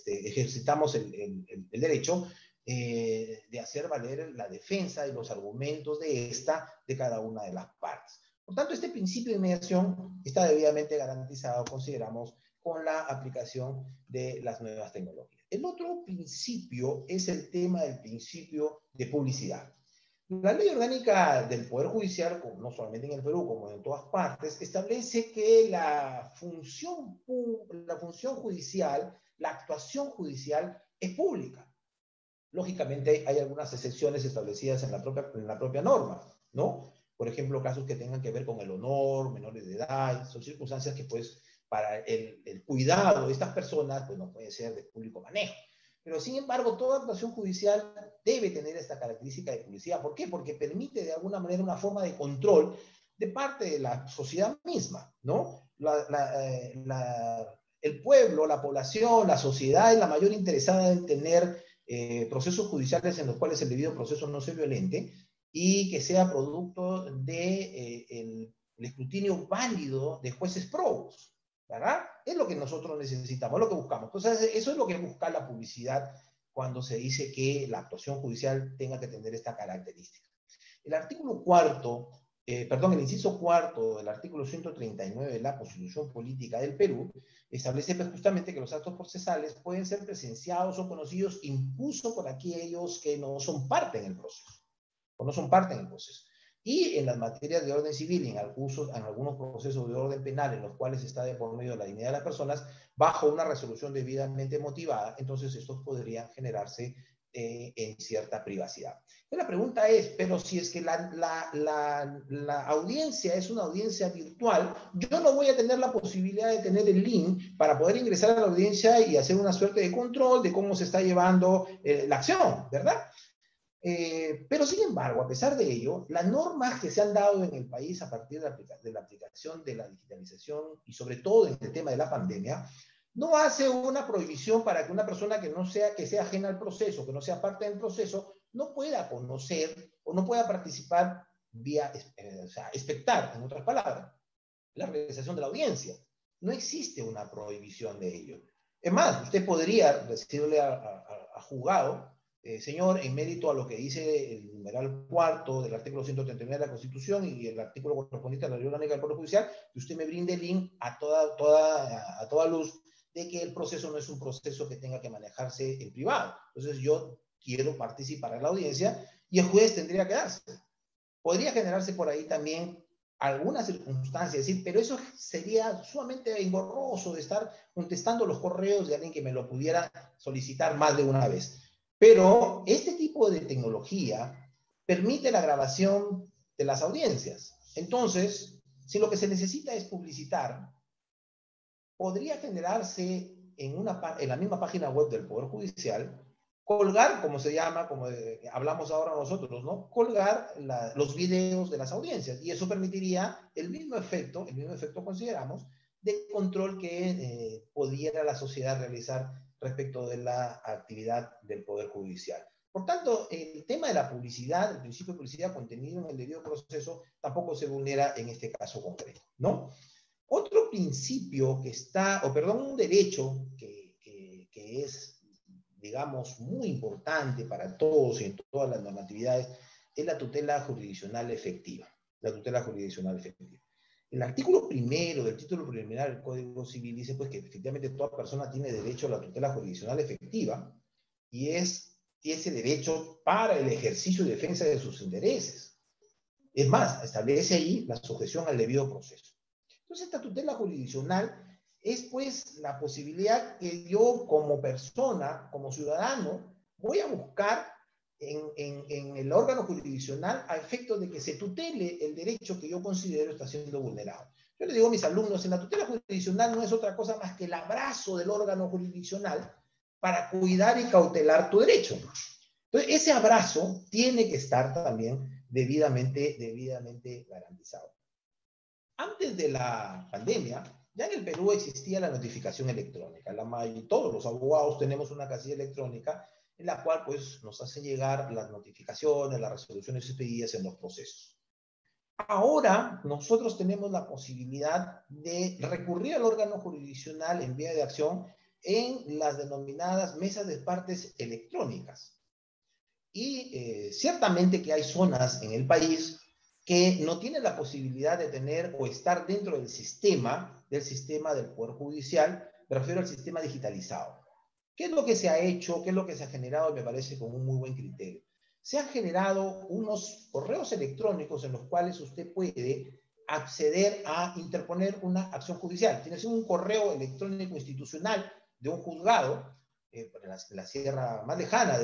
ejercitamos el derecho de hacer valer la defensa y los argumentos de cada una de las partes. Por tanto, este principio de mediación está debidamente garantizado, consideramos, con la aplicación de las nuevas tecnologías. El otro principio es el tema del principio de publicidad. La Ley Orgánica del Poder Judicial, no solamente en el Perú, como en todas partes, establece que la función judicial, la actuación judicial es pública. Lógicamente hay algunas excepciones establecidas en la propia norma, ¿no? Por ejemplo, casos que tengan que ver con el honor, menores de edad, son circunstancias que pues para el cuidado de estas personas pues no puede ser de público manejo. Pero sin embargo, toda actuación judicial debe tener esta característica de publicidad. ¿Por qué? Porque permite de alguna manera una forma de control de parte de la sociedad misma, ¿no? El pueblo, la población, la sociedad es la mayor interesada en tener procesos judiciales en los cuales el debido proceso no se violente y que sea producto de el escrutinio válido de jueces probos, ¿verdad? Es lo que nosotros necesitamos, es lo que buscamos. Entonces, eso es lo que busca la publicidad cuando se dice que la actuación judicial tenga que tener esta característica. El artículo cuarto, el inciso cuarto del artículo 139 de la Constitución Política del Perú establece pues, justamente que los actos procesales pueden ser presenciados o conocidos incluso por aquellos que no son parte en el proceso, o no son parte en el proceso. Y en las materias de orden civil y en algunos procesos de orden penal en los cuales está de por medio la dignidad de las personas, bajo una resolución debidamente motivada, entonces estos podrían generarse en cierta privacidad. La pregunta es, pero si es que la audiencia es una audiencia virtual, yo no voy a tener la posibilidad de tener el link para poder ingresar a la audiencia y hacer una suerte de control de cómo se está llevando la acción, ¿verdad? Pero sin embargo, a pesar de ello, las normas que se han dado en el país a partir de la aplicación de la digitalización y sobre todo en el tema de la pandemia, no hace una prohibición para que una persona que sea ajena al proceso, que no sea parte del proceso, no pueda conocer o no pueda participar vía, o sea, expectar, en otras palabras, la realización de la audiencia. No existe una prohibición de ello. Es más, usted podría decirle a juzgado, señor, en mérito a lo que dice el numeral cuarto del artículo 139 de la Constitución y el artículo correspondiente a la Ley Orgánica del Poder Judicial, que usted me brinde el link a toda luz de que el proceso no es un proceso que tenga que manejarse en privado. Entonces yo quiero participar en la audiencia y el juez tendría que darse. Podría generarse por ahí también alguna circunstancia, decir, pero eso sería sumamente engorroso de estar contestando los correos de alguien que me lo pudiera solicitar más de una vez. Pero este tipo de tecnología permite la grabación de las audiencias. Entonces, si lo que se necesita es publicitar, podría generarse en la misma página web del Poder Judicial, colgar, como se llama, como hablamos ahora nosotros, ¿no? Colgar los videos de las audiencias. Y eso permitiría el mismo efecto consideramos, de control que pudiera la sociedad realizar respecto de la actividad del Poder Judicial. Por tanto, el tema de la publicidad, el principio de publicidad contenido en el debido proceso, tampoco se vulnera en este caso concreto, ¿no? Otro principio que está, un derecho que es, digamos, muy importante para todos y en todas las normatividades, es la tutela jurisdiccional efectiva. La tutela jurisdiccional efectiva. El artículo primero del título preliminar del Código Civil dice pues, que efectivamente toda persona tiene derecho a la tutela jurisdiccional efectiva y es ese derecho para el ejercicio y defensa de sus intereses. Es más, establece ahí la sujeción al debido proceso. Entonces, esta tutela jurisdiccional es pues la posibilidad que yo como persona, como ciudadano, voy a buscar en el órgano jurisdiccional a efecto de que se tutele el derecho que yo considero está siendo vulnerado. Yo le digo a mis alumnos, en la tutela jurisdiccional no es otra cosa más que el abrazo del órgano jurisdiccional para cuidar y cautelar tu derecho. Entonces, ese abrazo tiene que estar también debidamente garantizado. Antes de la pandemia, ya en el Perú existía la notificación electrónica. Todos los abogados tenemos una casilla electrónica en la cual pues, nos hacen llegar las notificaciones, las resoluciones expedidas en los procesos. Ahora nosotros tenemos la posibilidad de recurrir al órgano jurisdiccional en vía de acción en las denominadas mesas de partes electrónicas. Y ciertamente que hay zonas en el país que no tienen la posibilidad de tener o estar dentro del sistema del Poder Judicial, me refiero al sistema digitalizado. ¿Qué es lo que se ha hecho? ¿Qué es lo que se ha generado? Me parece con un muy buen criterio. Se han generado unos correos electrónicos en los cuales usted puede acceder a interponer una acción judicial. Tienes un correo electrónico institucional de un juzgado, en la sierra más lejana,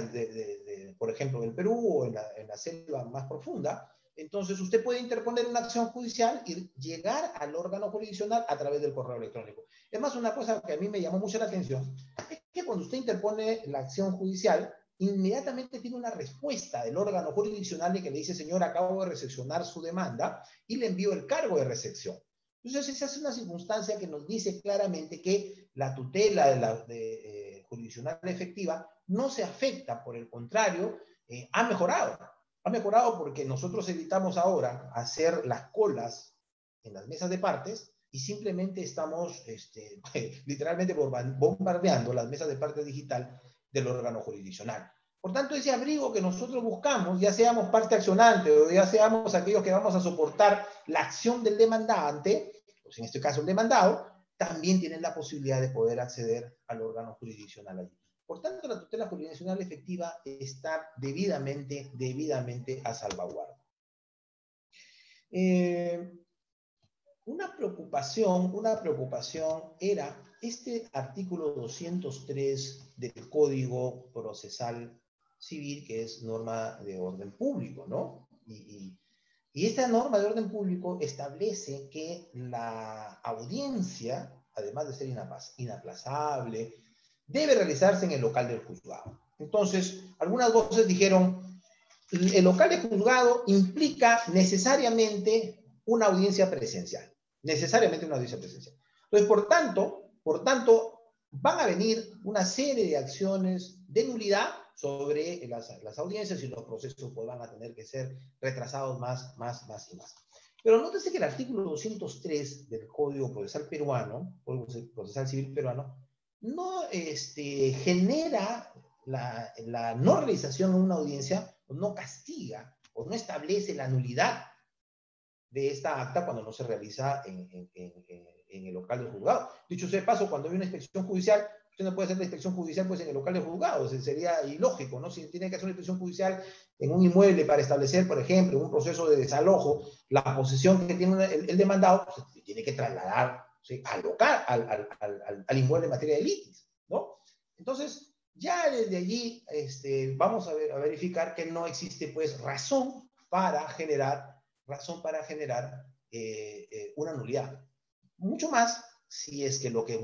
por ejemplo, del Perú o en la selva más profunda. Entonces, usted puede interponer una acción judicial y llegar al órgano jurisdiccional a través del correo electrónico. Es más, una cosa que a mí me llamó mucho la atención es que cuando usted interpone la acción judicial, inmediatamente tiene una respuesta del órgano jurisdiccional que le dice, señor, acabo de recepcionar su demanda y le envío el cargo de recepción. Entonces, esa es una circunstancia que nos dice claramente que la tutela jurisdiccional efectiva no se afecta, por el contrario, ha mejorado. Ha mejorado porque nosotros evitamos ahora hacer las colas en las mesas de partes y simplemente estamos literalmente bombardeando las mesas de parte digital del órgano jurisdiccional. Por tanto, ese abrigo que nosotros buscamos, ya seamos parte accionante o ya seamos aquellos que vamos a soportar la acción del demandante, pues en este caso el demandado, también tienen la posibilidad de poder acceder al órgano jurisdiccional allí. Por tanto, la tutela jurisdiccional efectiva está debidamente a salvaguarda. Una preocupación era este artículo 203 del Código Procesal Civil, que es norma de orden público, ¿no? Y esta norma de orden público establece que la audiencia, además de ser inaplazable, debe realizarse en el local del juzgado. Entonces, algunas voces dijeron, el local del juzgado implica necesariamente una audiencia presencial. Necesariamente una audiencia presencial. Entonces, por tanto, van a venir una serie de acciones de nulidad sobre las audiencias y los procesos pues, van a tener que ser retrasados más y más. Pero nótese que el artículo 203 del Código Procesal Peruano, Código Procesal Civil Peruano, no genera la no realización de una audiencia, o no castiga, o no establece la nulidad de esta acta cuando no se realiza en el local del juzgado. Dicho sea de paso, cuando hay una inspección judicial, usted no puede hacer la inspección judicial pues, en el local del juzgado, sería ilógico, ¿no? Si tiene que hacer una inspección judicial en un inmueble para establecer, por ejemplo, un proceso de desalojo, la posesión que tiene el demandado, pues, tiene que trasladar, ¿sí?, al local, al inmueble en materia de litis, ¿no? Entonces, ya desde allí vamos a verificar que no existe pues razón para generar una nulidad. Mucho más si es que lo que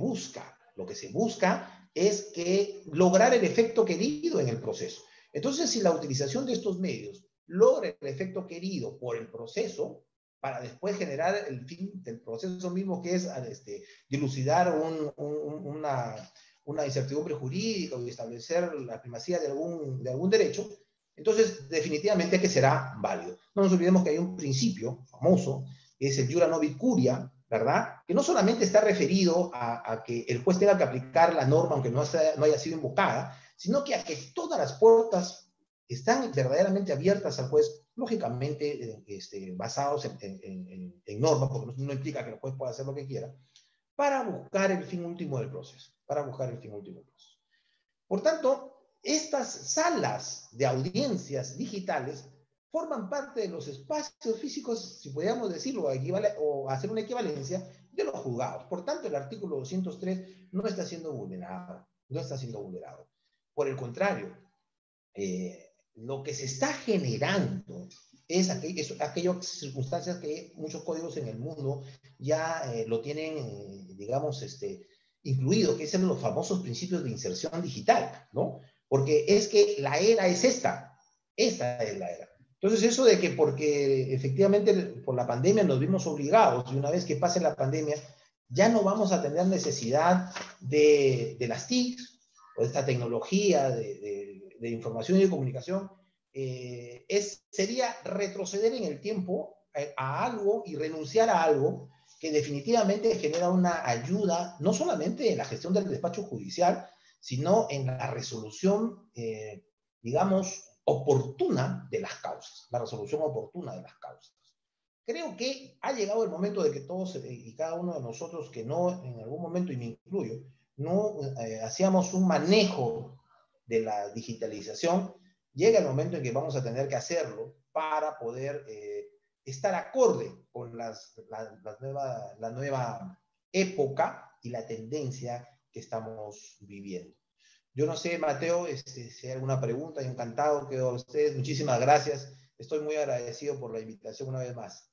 se busca es que lograr el efecto querido en el proceso. Entonces, si la utilización de estos medios logra el efecto querido por el proceso, para después generar el fin del proceso mismo, que es dilucidar una incertidumbre jurídica o establecer la primacía de algún derecho, entonces definitivamente que será válido. No nos olvidemos que hay un principio famoso, que es el iura nobis curia, ¿verdad? Que no solamente está referido a que el juez tenga que aplicar la norma aunque no haya sido invocada, sino que a que todas las puertas están verdaderamente abiertas al juez, lógicamente basados en normas, porque no implica que el juez pueda hacer lo que quiera, para buscar el fin último del proceso. Por tanto, estas salas de audiencias digitales forman parte de los espacios físicos, si podríamos decirlo, o hacer una equivalencia, de los juzgados. Por tanto, el artículo 203 no está siendo vulnerado. Por el contrario, lo que se está generando es aquellas circunstancias que muchos códigos en el mundo ya lo tienen, digamos, incluido, que son los famosos principios de inserción digital, ¿no? Porque es que la era es esta es la era. Entonces eso de que porque efectivamente por la pandemia nos vimos obligados, y una vez que pase la pandemia, ya no vamos a tener necesidad de las TICs, o de esta tecnología de información y de comunicación, sería retroceder en el tiempo a algo y renunciar a algo que definitivamente genera una ayuda, no solamente en la gestión del despacho judicial, sino en la resolución, digamos, oportuna de las causas, Creo que ha llegado el momento de que todos y cada uno de nosotros que no, en algún momento, y me incluyo, no hacíamos un manejo de la digitalización, llega el momento en que vamos a tener que hacerlo para poder estar acorde con la nueva época y la tendencia que estamos viviendo. Yo no sé, Mateo, si hay alguna pregunta, encantado quedo a ustedes. Muchísimas gracias. Estoy muy agradecido por la invitación una vez más.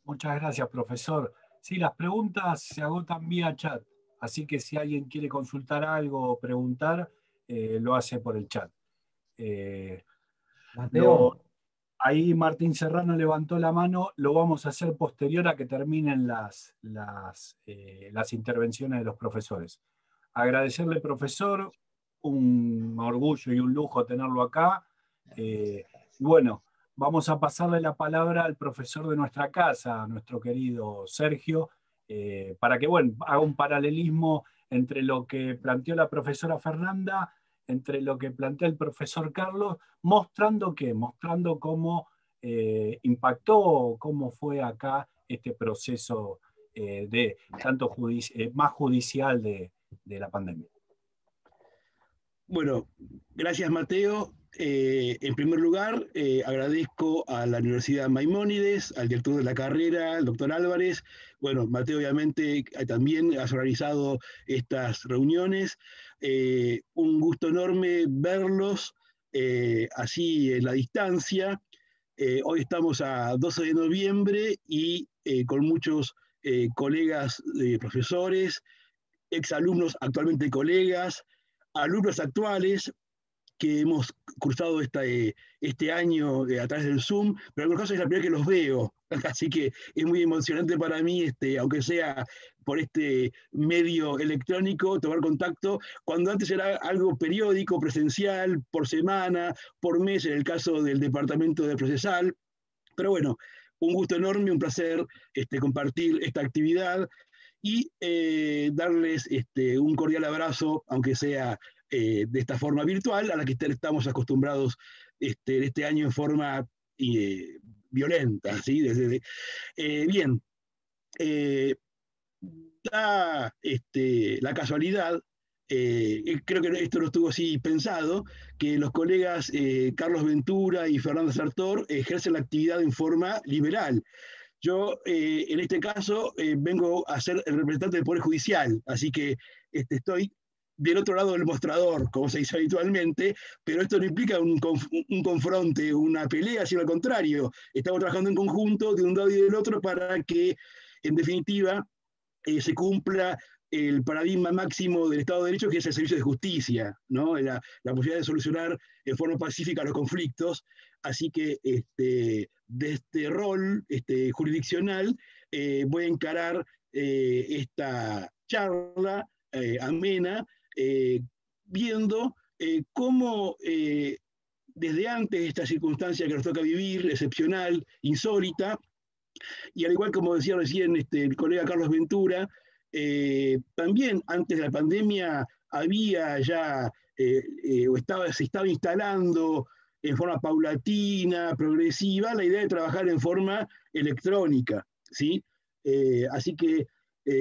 Muchas gracias, profesor. Sí, las preguntas se agotan vía chat, así que si alguien quiere consultar algo o preguntar, lo hace por el chat. Mateo. Ahí Martín Serrano levantó la mano, lo vamos a hacer posterior a que terminen las intervenciones de los profesores. Agradecerle, profesor, un orgullo y un lujo tenerlo acá. Y bueno, vamos a pasarle la palabra al profesor de nuestra casa, nuestro querido Sergio, para que, bueno, haga un paralelismo entre lo que planteó la profesora Fernanda, entre lo que plantea el profesor Carlos, mostrando cómo impactó, cómo fue acá este proceso de tanto más judicial de la pandemia. Bueno, gracias Mateo. En primer lugar, agradezco a la Universidad Maimónides, al director de la carrera, el doctor Álvarez. Bueno, Mateo, obviamente, también has organizado estas reuniones. Un gusto enorme verlos así en la distancia. Hoy estamos a 12 de noviembre y con muchos colegas profesores, exalumnos actualmente colegas, alumnos actuales que hemos cruzado este año a través del Zoom, pero en algunos casos es la primera que los veo, así que es muy emocionante para mí, aunque sea por este medio electrónico, tomar contacto, cuando antes era algo periódico, presencial, por semana, por mes, en el caso del departamento de procesal. Pero bueno, un gusto enorme, un placer compartir esta actividad y darles un cordial abrazo, aunque sea de esta forma virtual, a la que estamos acostumbrados este año en forma violenta. ¿Sí? Bien, da la casualidad, creo que esto no estuvo así pensado, que los colegas Carlos Ventura y Fernanda Sartor ejercen la actividad en forma liberal. Yo, en este caso, vengo a ser el representante del Poder Judicial, así que estoy del otro lado del mostrador, como se dice habitualmente, pero esto no implica un confronte, una pelea, sino al contrario. Estamos trabajando en conjunto de un lado y del otro para que, en definitiva, se cumpla el paradigma máximo del Estado de Derecho, que es el servicio de justicia, ¿no? la posibilidad de solucionar en forma pacífica los conflictos. Así que de este rol jurisdiccional voy a encarar esta charla amena, viendo cómo desde antes de esta circunstancia que nos toca vivir, excepcional, insólita, y al igual como decía recién el colega Carlos Ventura, también antes de la pandemia había ya, se estaba instalando en forma paulatina, progresiva, la idea de trabajar en forma electrónica, ¿sí? Así que,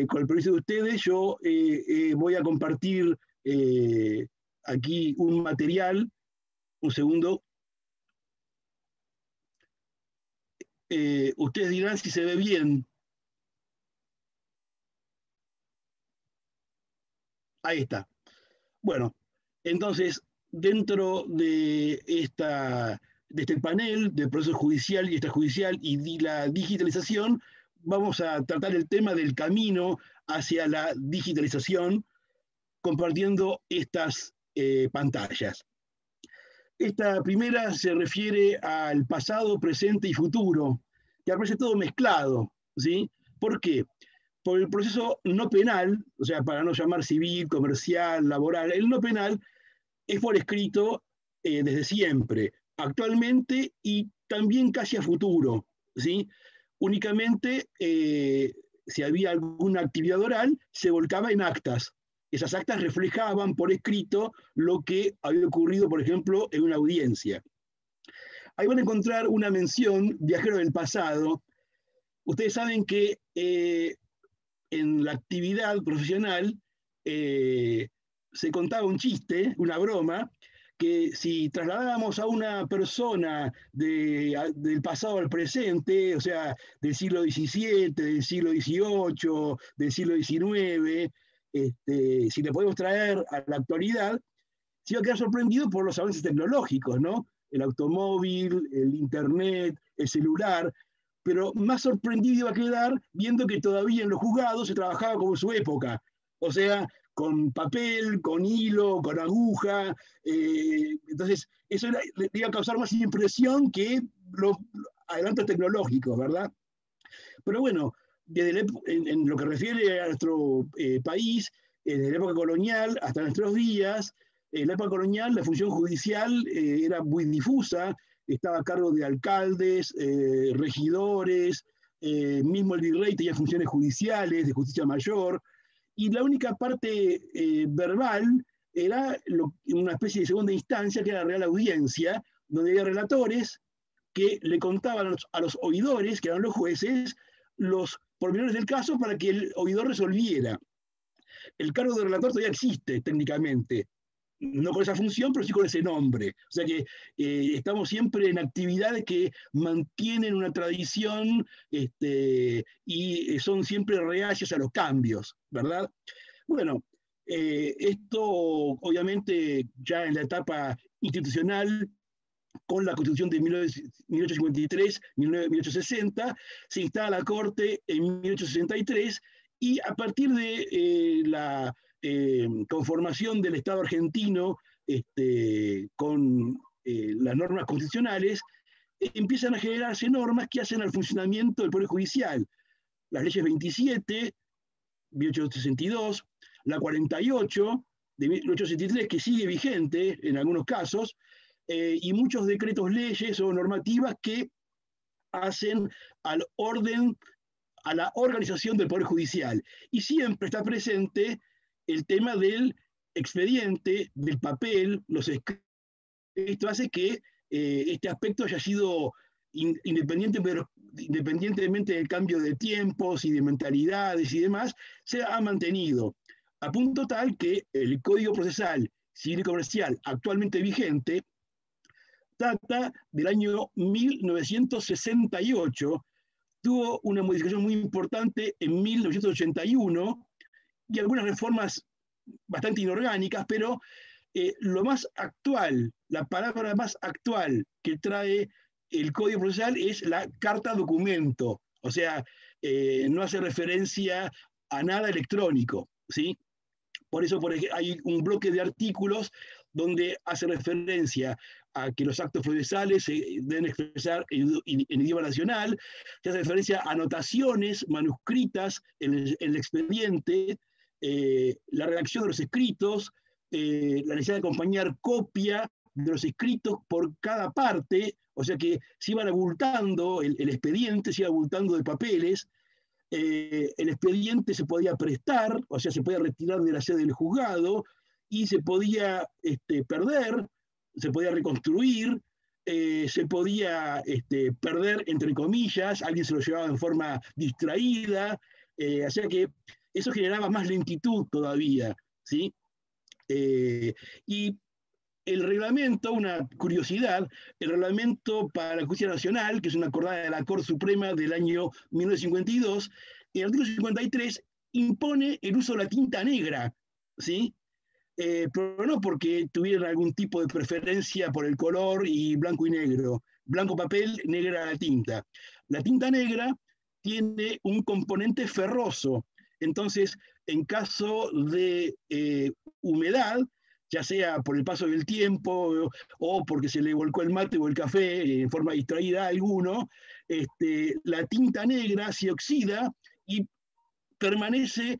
con el permiso de ustedes, yo voy a compartir aquí un material, un segundo. Ustedes dirán si se ve bien. Ahí está. Bueno, entonces, dentro de este panel de proceso judicial y extrajudicial y la digitalización, vamos a tratar el tema del camino hacia la digitalización compartiendo estas pantallas. Esta primera se refiere al pasado, presente y futuro, que aparece todo mezclado, ¿sí? ¿Por qué? Por el proceso no penal, o sea, para no llamar civil, comercial, laboral, el no penal es por escrito desde siempre, actualmente y también casi a futuro, ¿sí? Únicamente, si había alguna actividad oral, se volcaba en actas. Esas actas reflejaban por escrito lo que había ocurrido, por ejemplo, en una audiencia. Ahí van a encontrar una mención, viajero del pasado. Ustedes saben que en la actividad profesional se contaba un chiste, una broma, que si trasladábamos a una persona del pasado al presente, o sea, del siglo XVII, del siglo XVIII, del siglo XIX, si le podemos traer a la actualidad, se iba a quedar sorprendido por los avances tecnológicos, ¿no? El automóvil, el internet, el celular, pero más sorprendido iba a quedar viendo que todavía en los juzgados se trabajaba como en su época, o sea, con papel, con hilo, con aguja, entonces eso le iba a causar más impresión que los adelantos tecnológicos, ¿verdad? Pero bueno, en lo que refiere a nuestro país, desde la época colonial hasta nuestros días, en la época colonial la función judicial era muy difusa, estaba a cargo de alcaldes, regidores, mismo el virrey tenía funciones judiciales, de justicia mayor, y la única parte verbal era una especie de segunda instancia, que era la Real Audiencia, donde había relatores que le contaban a los oidores, que eran los jueces, los pormenores del caso para que el oidor resolviera. El cargo de relator todavía existe técnicamente, no con esa función, pero sí con ese nombre. O sea que estamos siempre en actividades que mantienen una tradición y son siempre reacias a los cambios, ¿verdad? Bueno, esto obviamente ya en la etapa institucional, con la Constitución de 1853-1860, se instala la Corte en 1863, y a partir de la conformación del Estado argentino con las normas constitucionales, empiezan a generarse normas que hacen al funcionamiento del Poder Judicial. Las leyes 27, 1862, la 48, de 1863, que sigue vigente en algunos casos, y muchos decretos leyes o normativas que hacen al orden, a la organización del Poder Judicial. Y siempre está presente el tema del expediente, del papel, los escritos. Esto hace que este aspecto haya sido independientemente del cambio de tiempos y de mentalidades y demás, se ha mantenido, a punto tal que el Código Procesal Civil y Comercial actualmente vigente data del año 1968, tuvo una modificación muy importante en 1981 y algunas reformas bastante inorgánicas, pero lo más actual, la palabra más actual que trae el Código Procesal es la carta documento, o sea, no hace referencia a nada electrónico, ¿sí? Por eso hay un bloque de artículos donde hace referencia a que los actos procesales se deben expresar en idioma nacional, que hace referencia a anotaciones manuscritas en el expediente, la redacción de los escritos, la necesidad de acompañar copia de los escritos por cada parte, o sea que se iban abultando, el expediente se iba abultando de papeles, el expediente se podía prestar, o sea, se podía retirar de la sede del juzgado, y se podía perder, se podía reconstruir, se podía perder, entre comillas, alguien se lo llevaba en forma distraída, o sea que eso generaba más lentitud todavía, ¿sí? Y el reglamento, una curiosidad, el reglamento para la justicia nacional, que es una acordada de la Corte Suprema del año 1952, el artículo 53 impone el uso de la tinta negra, ¿sí? Pero no porque tuvieran algún tipo de preferencia por el color y blanco y negro, blanco papel, negra la tinta. La tinta negra tiene un componente ferroso, entonces en caso de humedad, ya sea por el paso del tiempo o porque se le volcó el mate o el café en forma distraída a alguno, la tinta negra se oxida y permanece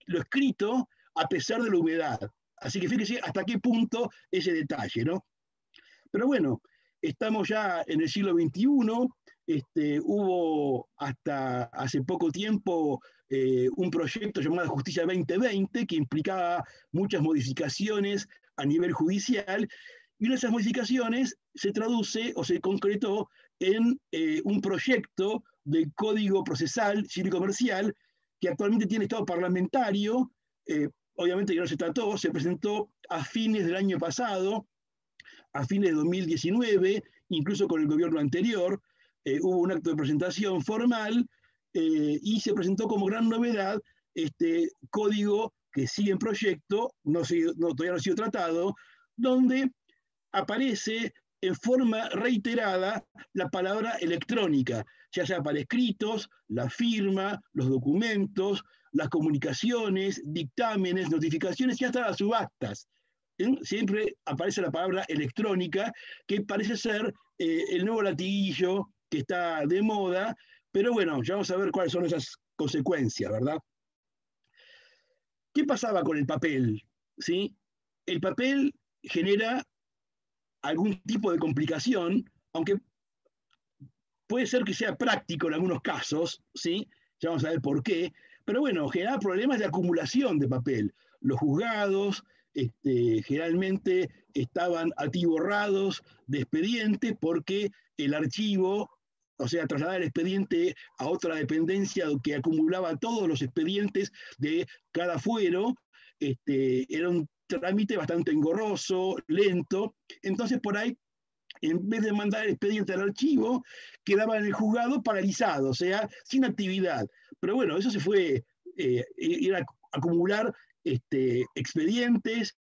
lo escrito a pesar de la humedad. Así que fíjese hasta qué punto ese detalle, ¿no? Pero bueno, estamos ya en el siglo XXI, hubo hasta hace poco tiempo un proyecto llamado Justicia 2020 que implicaba muchas modificaciones a nivel judicial, y una de esas modificaciones se traduce o se concretó en un proyecto de Código Procesal Civil y Comercial que actualmente tiene estado parlamentario, obviamente que no se trató, se presentó a fines del año pasado, a fines de 2019, incluso con el gobierno anterior, hubo un acto de presentación formal y se presentó como gran novedad este código que sigue en proyecto, todavía no ha sido tratado, donde aparece en forma reiterada la palabra electrónica, ya sea para escritos, la firma, los documentos, las comunicaciones, dictámenes, notificaciones y hasta las subastas. Siempre aparece la palabra electrónica, que parece ser el nuevo latiguillo que está de moda, pero bueno, ya vamos a ver cuáles son esas consecuencias, ¿verdad? ¿Qué pasaba con el papel? ¿Sí? El papel genera algún tipo de complicación, aunque puede ser que sea práctico en algunos casos, ¿sí? Ya vamos a ver por qué, pero bueno, generaba problemas de acumulación de papel. Los juzgados generalmente estaban atiborrados de expedientes porque el archivo, o sea, trasladar el expediente a otra dependencia que acumulaba todos los expedientes de cada fuero, era un trámite bastante engorroso, lento. Entonces, por ahí, en vez de mandar el expediente al archivo, quedaba en el juzgado paralizado, o sea, sin actividad. Pero bueno, eso se fue, era acumular expedientes.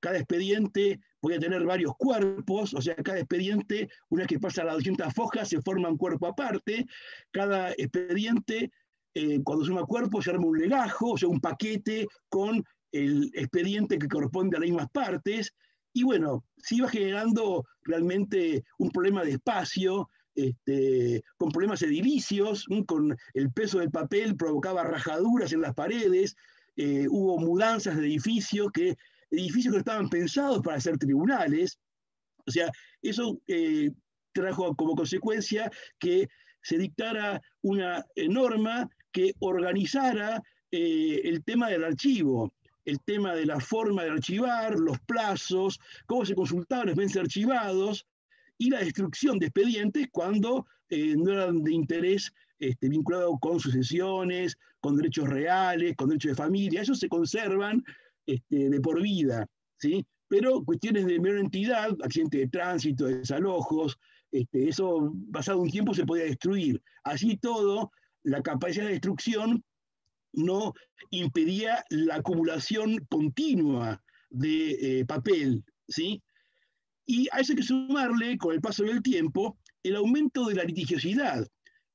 Cada expediente podía tener varios cuerpos, o sea, cada expediente, una vez que pasa las 200 fojas, se forma un cuerpo aparte. Cada expediente, cuando suma cuerpos, se arma un legajo, o sea, un paquete con el expediente que corresponde a las mismas partes. Y bueno, se iba generando realmente un problema de espacio, con problemas edilicios, con el peso del papel provocaba rajaduras en las paredes, hubo mudanzas de edificios que estaban pensados para ser tribunales. O sea, eso trajo como consecuencia que se dictara una norma que organizara el tema del archivo, el tema de la forma de archivar, los plazos, cómo se consultaban los expedientes archivados y la destrucción de expedientes cuando no eran de interés vinculado con sucesiones, con derechos reales, con derechos de familia. Esos se conservan de por vida, ¿sí? Pero cuestiones de menor entidad, accidentes de tránsito, desalojos, eso pasado un tiempo se podía destruir. Así todo, la capacidad de destrucción no impedía la acumulación continua de papel, ¿sí? Y a eso hay que sumarle, con el paso del tiempo, el aumento de la litigiosidad.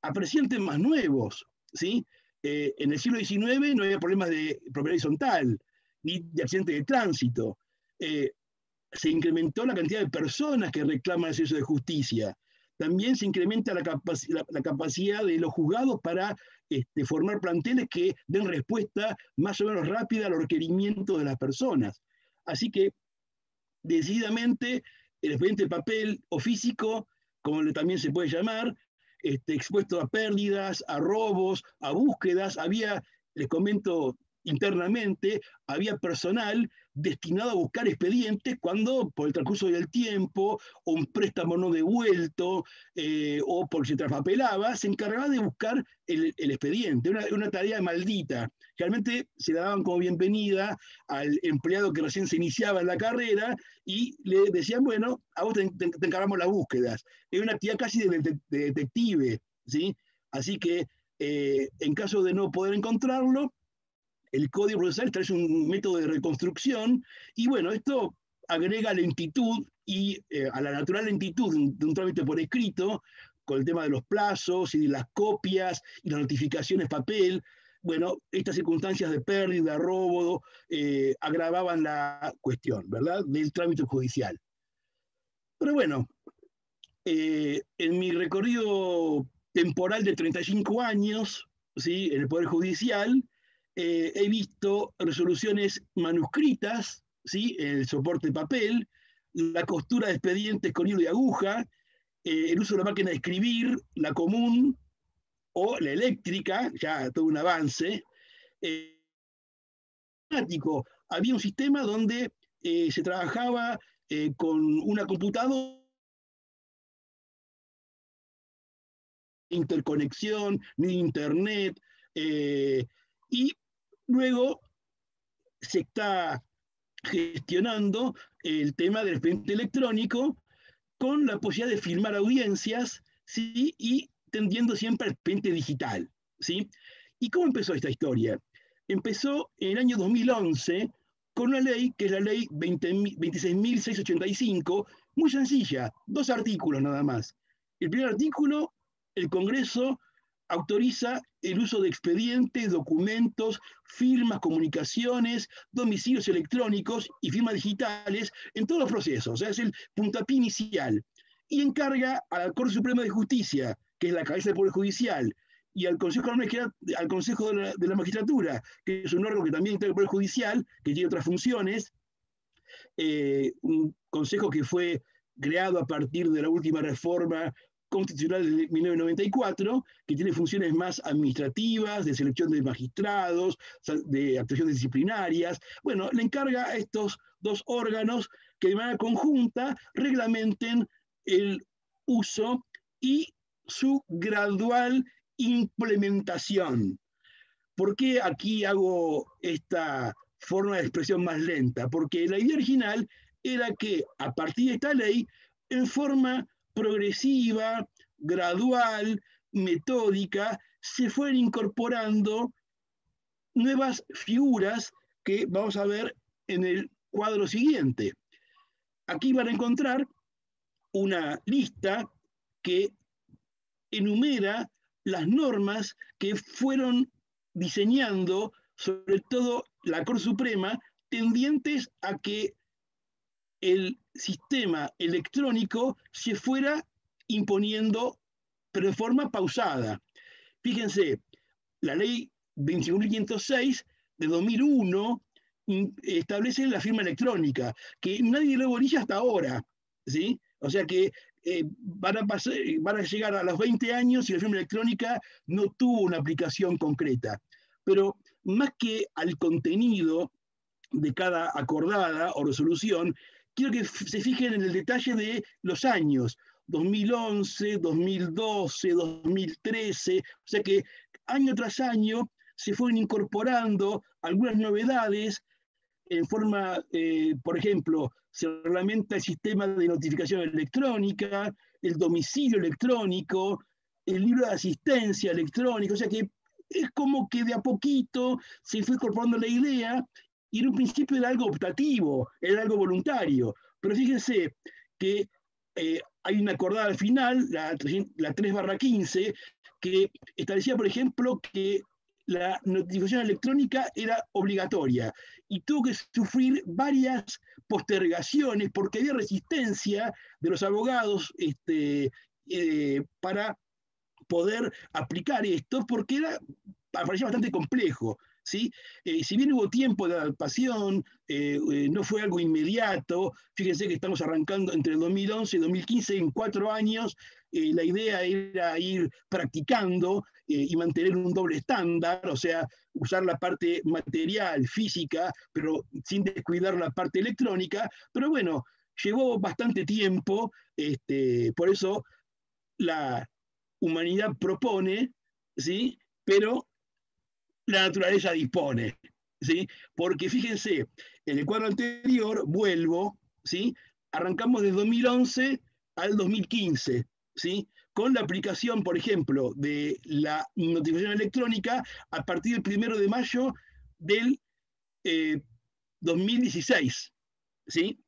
Aparecían temas nuevos, ¿sí? En el siglo XIX no había problemas de propiedad horizontal, ni de accidentes de tránsito. Se incrementó la cantidad de personas que reclaman el acceso de justicia. También se incrementa la capacidad de los juzgados para formar planteles que den respuesta más o menos rápida a los requerimientos de las personas. Así que, decididamente, el expediente de papel o físico, como también se puede llamar, expuesto a pérdidas, a robos, a búsquedas. Había, les comento internamente, había personal destinado a buscar expedientes cuando, por el transcurso del tiempo, o un préstamo no devuelto, o porque se traspapelaba, se encargaba de buscar el expediente. Una tarea maldita. Realmente se la daban como bienvenida al empleado que recién se iniciaba en la carrera y le decían, bueno, a vos te encargamos las búsquedas. Es una actividad casi de detective, ¿sí? Así que, en caso de no poder encontrarlo, el Código Procesal establece un método de reconstrucción y bueno, esto agrega lentitud y a la natural lentitud de un trámite por escrito, con el tema de los plazos y de las copias y las notificaciones papel. Bueno, estas circunstancias de pérdida, robo, agravaban la cuestión, ¿verdad?, del trámite judicial. Pero bueno, en mi recorrido temporal de 35 años, ¿sí?, en el Poder Judicial, he visto resoluciones manuscritas, ¿sí?, en el soporte de papel, la costura de expedientes con hilo y aguja, el uso de la máquina de escribir, la común o la eléctrica, ya todo un avance. Había un sistema donde se trabajaba con una computadora, interconexión, ni internet, y luego se está gestionando el tema del expediente electrónico con la posibilidad de filmar audiencias, ¿sí?, y tendiendo siempre al expediente digital, ¿sí? ¿Y cómo empezó esta historia? Empezó en el año 2011 con una ley que es la ley 26.685, muy sencilla, 2 artículos nada más. El primer artículo, el Congreso autoriza el uso de expedientes, documentos, firmas, comunicaciones, domicilios electrónicos y firmas digitales en todos los procesos. O sea, es el puntapié inicial. Y encarga a la Corte Suprema de Justicia, que es la cabeza del Poder Judicial, y al Consejo de la Magistratura, que es un órgano que también integra el Poder Judicial, que tiene otras funciones, un consejo que fue creado a partir de la última reforma constitucional de 1994, que tiene funciones más administrativas, de selección de magistrados, de actuaciones disciplinarias. Bueno, le encarga a estos dos órganos que de manera conjunta reglamenten el uso y su gradual implementación. ¿Por qué aquí hago esta forma de expresión más lenta? Porque la idea original era que a partir de esta ley, en forma progresiva, gradual, metódica, se fueron incorporando nuevas figuras que vamos a ver en el cuadro siguiente. Aquí van a encontrar una lista que enumera las normas que fueron diseñando, sobre todo la Corte Suprema, tendientes a que el sistema electrónico se fuera imponiendo, pero de forma pausada. Fíjense, la ley 25.506 de 2001 establece la firma electrónica, que nadie lo orilla hasta ahora, ¿sí? O sea que van a llegar a los 20 años y la firma electrónica no tuvo una aplicación concreta. Pero más que al contenido de cada acordada o resolución, quiero que se fijen en el detalle de los años, 2011, 2012, 2013, o sea que año tras año se fueron incorporando algunas novedades en forma, por ejemplo, se reglamenta el sistema de notificación electrónica, el domicilio electrónico, el libro de asistencia electrónica, o sea que es como que de a poquito se fue incorporando la idea, y en un principio era algo optativo, era algo voluntario, pero fíjense que hay una acordada al final, la 3/15, que establecía, por ejemplo, que la notificación electrónica era obligatoria y tuvo que sufrir varias postergaciones porque había resistencia de los abogados para poder aplicar esto, porque parecía bastante complejo, ¿sí? Si bien hubo tiempo de adaptación, no fue algo inmediato. Fíjense que estamos arrancando entre el 2011 y 2015, en 4 años. La idea era ir practicando y mantener un doble estándar, o sea, usar la parte material, física, pero sin descuidar la parte electrónica. Pero bueno, llevó bastante tiempo, por eso la humanidad propone, ¿sí? Pero la naturaleza dispone, ¿sí? Porque fíjense, en el cuadro anterior, vuelvo, ¿sí? Arrancamos desde 2011 al 2015, ¿sí? Con la aplicación, por ejemplo, de la notificación electrónica a partir del 1 de mayo del 2016, ¿sí?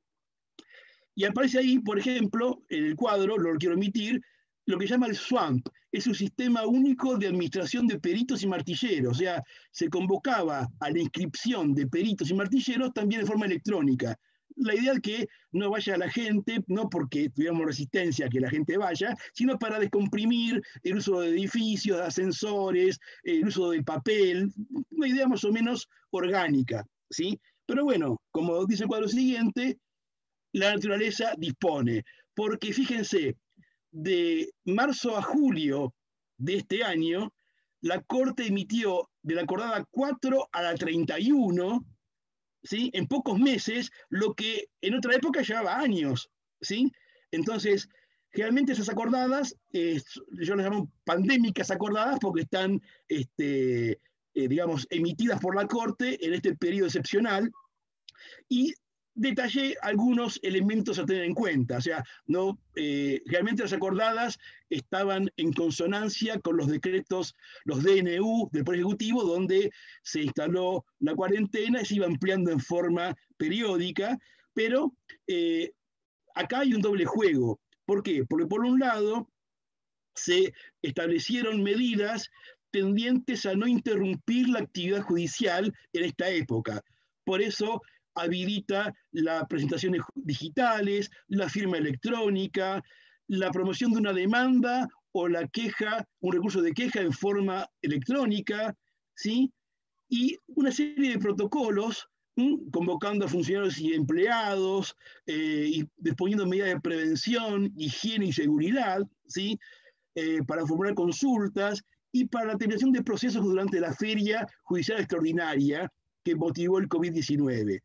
Y aparece ahí, por ejemplo, en el cuadro, lo quiero omitir, lo que llama el SWAMP, es un sistema único de administración de peritos y martilleros, o sea, se convocaba a la inscripción de peritos y martilleros también de forma electrónica. La idea es que no vaya la gente, no porque tuviéramos resistencia a que la gente vaya, sino para descomprimir el uso de edificios, de ascensores, el uso del papel, una idea más o menos orgánica, ¿sí? Pero bueno, como dice el cuadro siguiente, la naturaleza dispone, porque fíjense, de marzo a julio de este año, la Corte emitió de la acordada 4 a la 31, ¿sí? En pocos meses, lo que en otra época llevaba años, ¿sí? Entonces, generalmente esas acordadas, yo las llamo pandémicas acordadas porque están, digamos, emitidas por la Corte en este periodo excepcional, y detallé algunos elementos a tener en cuenta. O sea, no, realmente las acordadas estaban en consonancia con los decretos, los DNU del Poder Ejecutivo, donde se instaló la cuarentena y se iba ampliando en forma periódica, pero acá hay un doble juego. ¿Por qué? Porque por un lado se establecieron medidas tendientes a no interrumpir la actividad judicial en esta época. Por eso habilita las presentaciones digitales, la firma electrónica, la promoción de una demanda o la queja, un recurso de queja en forma electrónica, ¿sí? Y una serie de protocolos convocando a funcionarios y empleados, y disponiendo medidas de prevención, higiene y seguridad, ¿sí? Para formular consultas y para la terminación de procesos durante la feria judicial extraordinaria que motivó el COVID-19.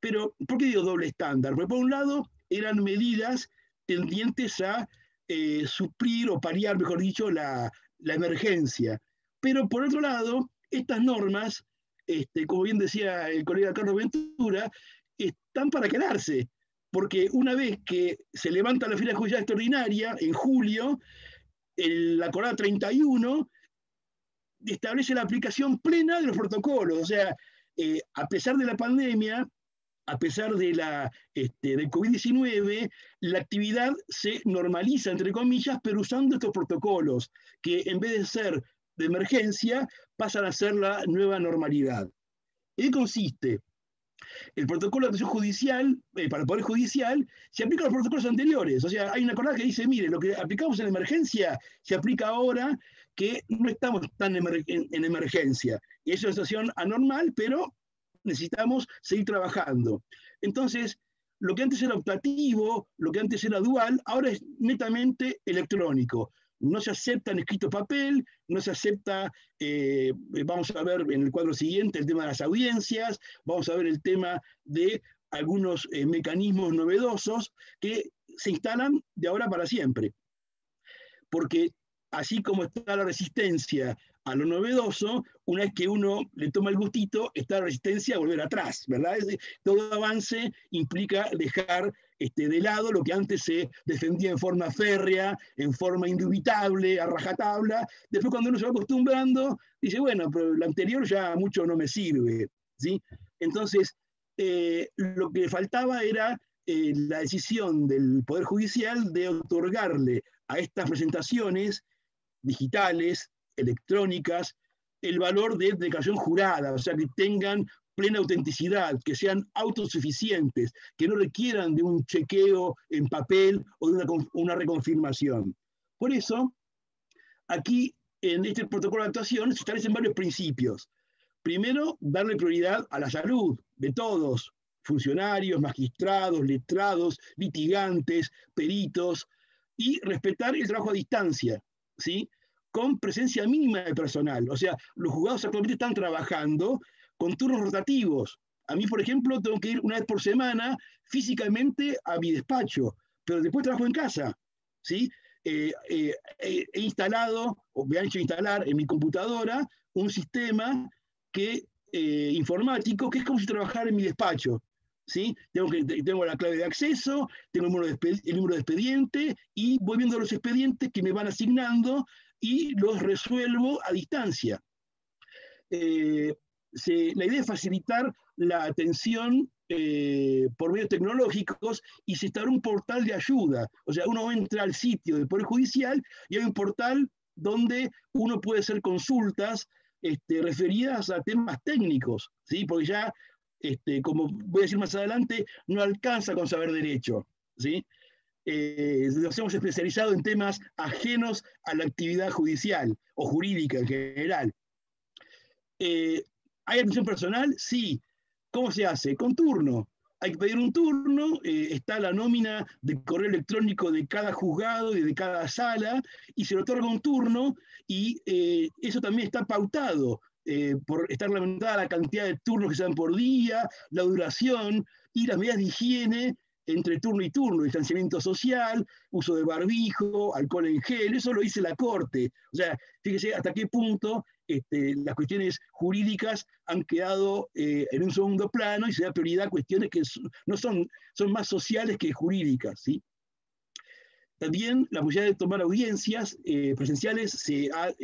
Pero, ¿por qué digo doble estándar? Porque por un lado eran medidas tendientes a suplir o paliar, mejor dicho, la emergencia. Pero por otro lado, estas normas, como bien decía el colega Carlos Ventura, están para quedarse, porque una vez que se levanta la feria judicial extraordinaria, en julio, la acordada 31 establece la aplicación plena de los protocolos. O sea, a pesar de la pandemia, a pesar de del COVID-19, la actividad se normaliza, entre comillas, pero usando estos protocolos, que en vez de ser de emergencia, pasan a ser la nueva normalidad. ¿En qué consiste? El protocolo de atención judicial, para el Poder Judicial, se aplica a los protocolos anteriores. O sea, hay una acordada que dice, mire, lo que aplicamos en emergencia se aplica ahora que no estamos tan en emergencia. Y es una situación anormal, pero necesitamos seguir trabajando. Entonces, lo que antes era optativo, lo que antes era dual, ahora es netamente electrónico. No se acepta en escrito papel, no se acepta, vamos a ver en el cuadro siguiente el tema de las audiencias, vamos a ver el tema de algunos mecanismos novedosos que se instalan de ahora para siempre. Porque así como está la resistencia a lo novedoso, una vez que uno le toma el gustito, está la resistencia a volver atrás, ¿verdad? Todo avance implica dejar de lado lo que antes se defendía en forma férrea, en forma indubitable, a rajatabla. Después, cuando uno se va acostumbrando, dice, bueno, pero lo anterior ya mucho no me sirve, ¿sí? Entonces, lo que faltaba era la decisión del Poder Judicial de otorgarle a estas presentaciones digitales, electrónicas, el valor de declaración jurada, o sea, que tengan plena autenticidad, que sean autosuficientes, que no requieran de un chequeo en papel o de una reconfirmación. Por eso, aquí en este protocolo de actuación se establecen varios principios. Primero, darle prioridad a la salud de todos, funcionarios, magistrados, letrados, litigantes, peritos, y respetar el trabajo a distancia, ¿sí? Con presencia mínima de personal. O sea, los juzgados actualmente están trabajando con turnos rotativos. A mí, por ejemplo, tengo que ir una vez por semana físicamente a mi despacho, pero después trabajo en casa, ¿sí? He instalado, o me han hecho instalar en mi computadora, un sistema informático que es como si trabajara en mi despacho, ¿sí? Tengo la clave de acceso, tengo el número de expediente y voy viendo los expedientes que me van asignando y los resuelvo a distancia. La idea es facilitar la atención por medios tecnológicos y se instala un portal de ayuda. O sea, uno entra al sitio del Poder Judicial y hay un portal donde uno puede hacer consultas referidas a temas técnicos, ¿sí? Porque ya, como voy a decir más adelante, no alcanza con saber derecho, ¿sí? Nos hemos especializado en temas ajenos a la actividad judicial o jurídica en general. ¿Hay atención personal? Sí. ¿Cómo se hace? Con turno. Hay que pedir un turno, está la nómina de correo electrónico de cada juzgado y de cada sala, y se le otorga un turno, y eso también está pautado por estar reglamentada la cantidad de turnos que se dan por día, la duración y las medidas de higiene entre turno y turno, distanciamiento social, uso de barbijo, alcohol en gel, eso lo dice la Corte. O sea, fíjese hasta qué punto las cuestiones jurídicas han quedado en un segundo plano y se da prioridad a cuestiones que son más sociales que jurídicas, ¿sí? También la posibilidad de tomar audiencias presenciales se ha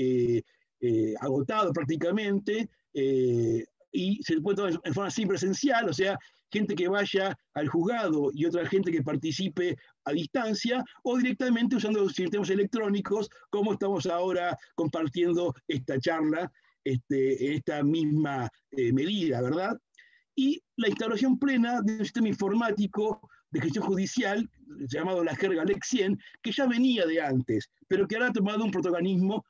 agotado prácticamente y se puede tomar en forma semipresencial, o sea, gente que vaya al juzgado y otra gente que participe a distancia, o directamente usando sistemas electrónicos, como estamos ahora compartiendo esta charla, en esta misma medida, ¿verdad? Y la instalación plena de un sistema informático de gestión judicial, llamado la jerga LEC 100, que ya venía de antes, pero que ahora ha tomado un protagonismo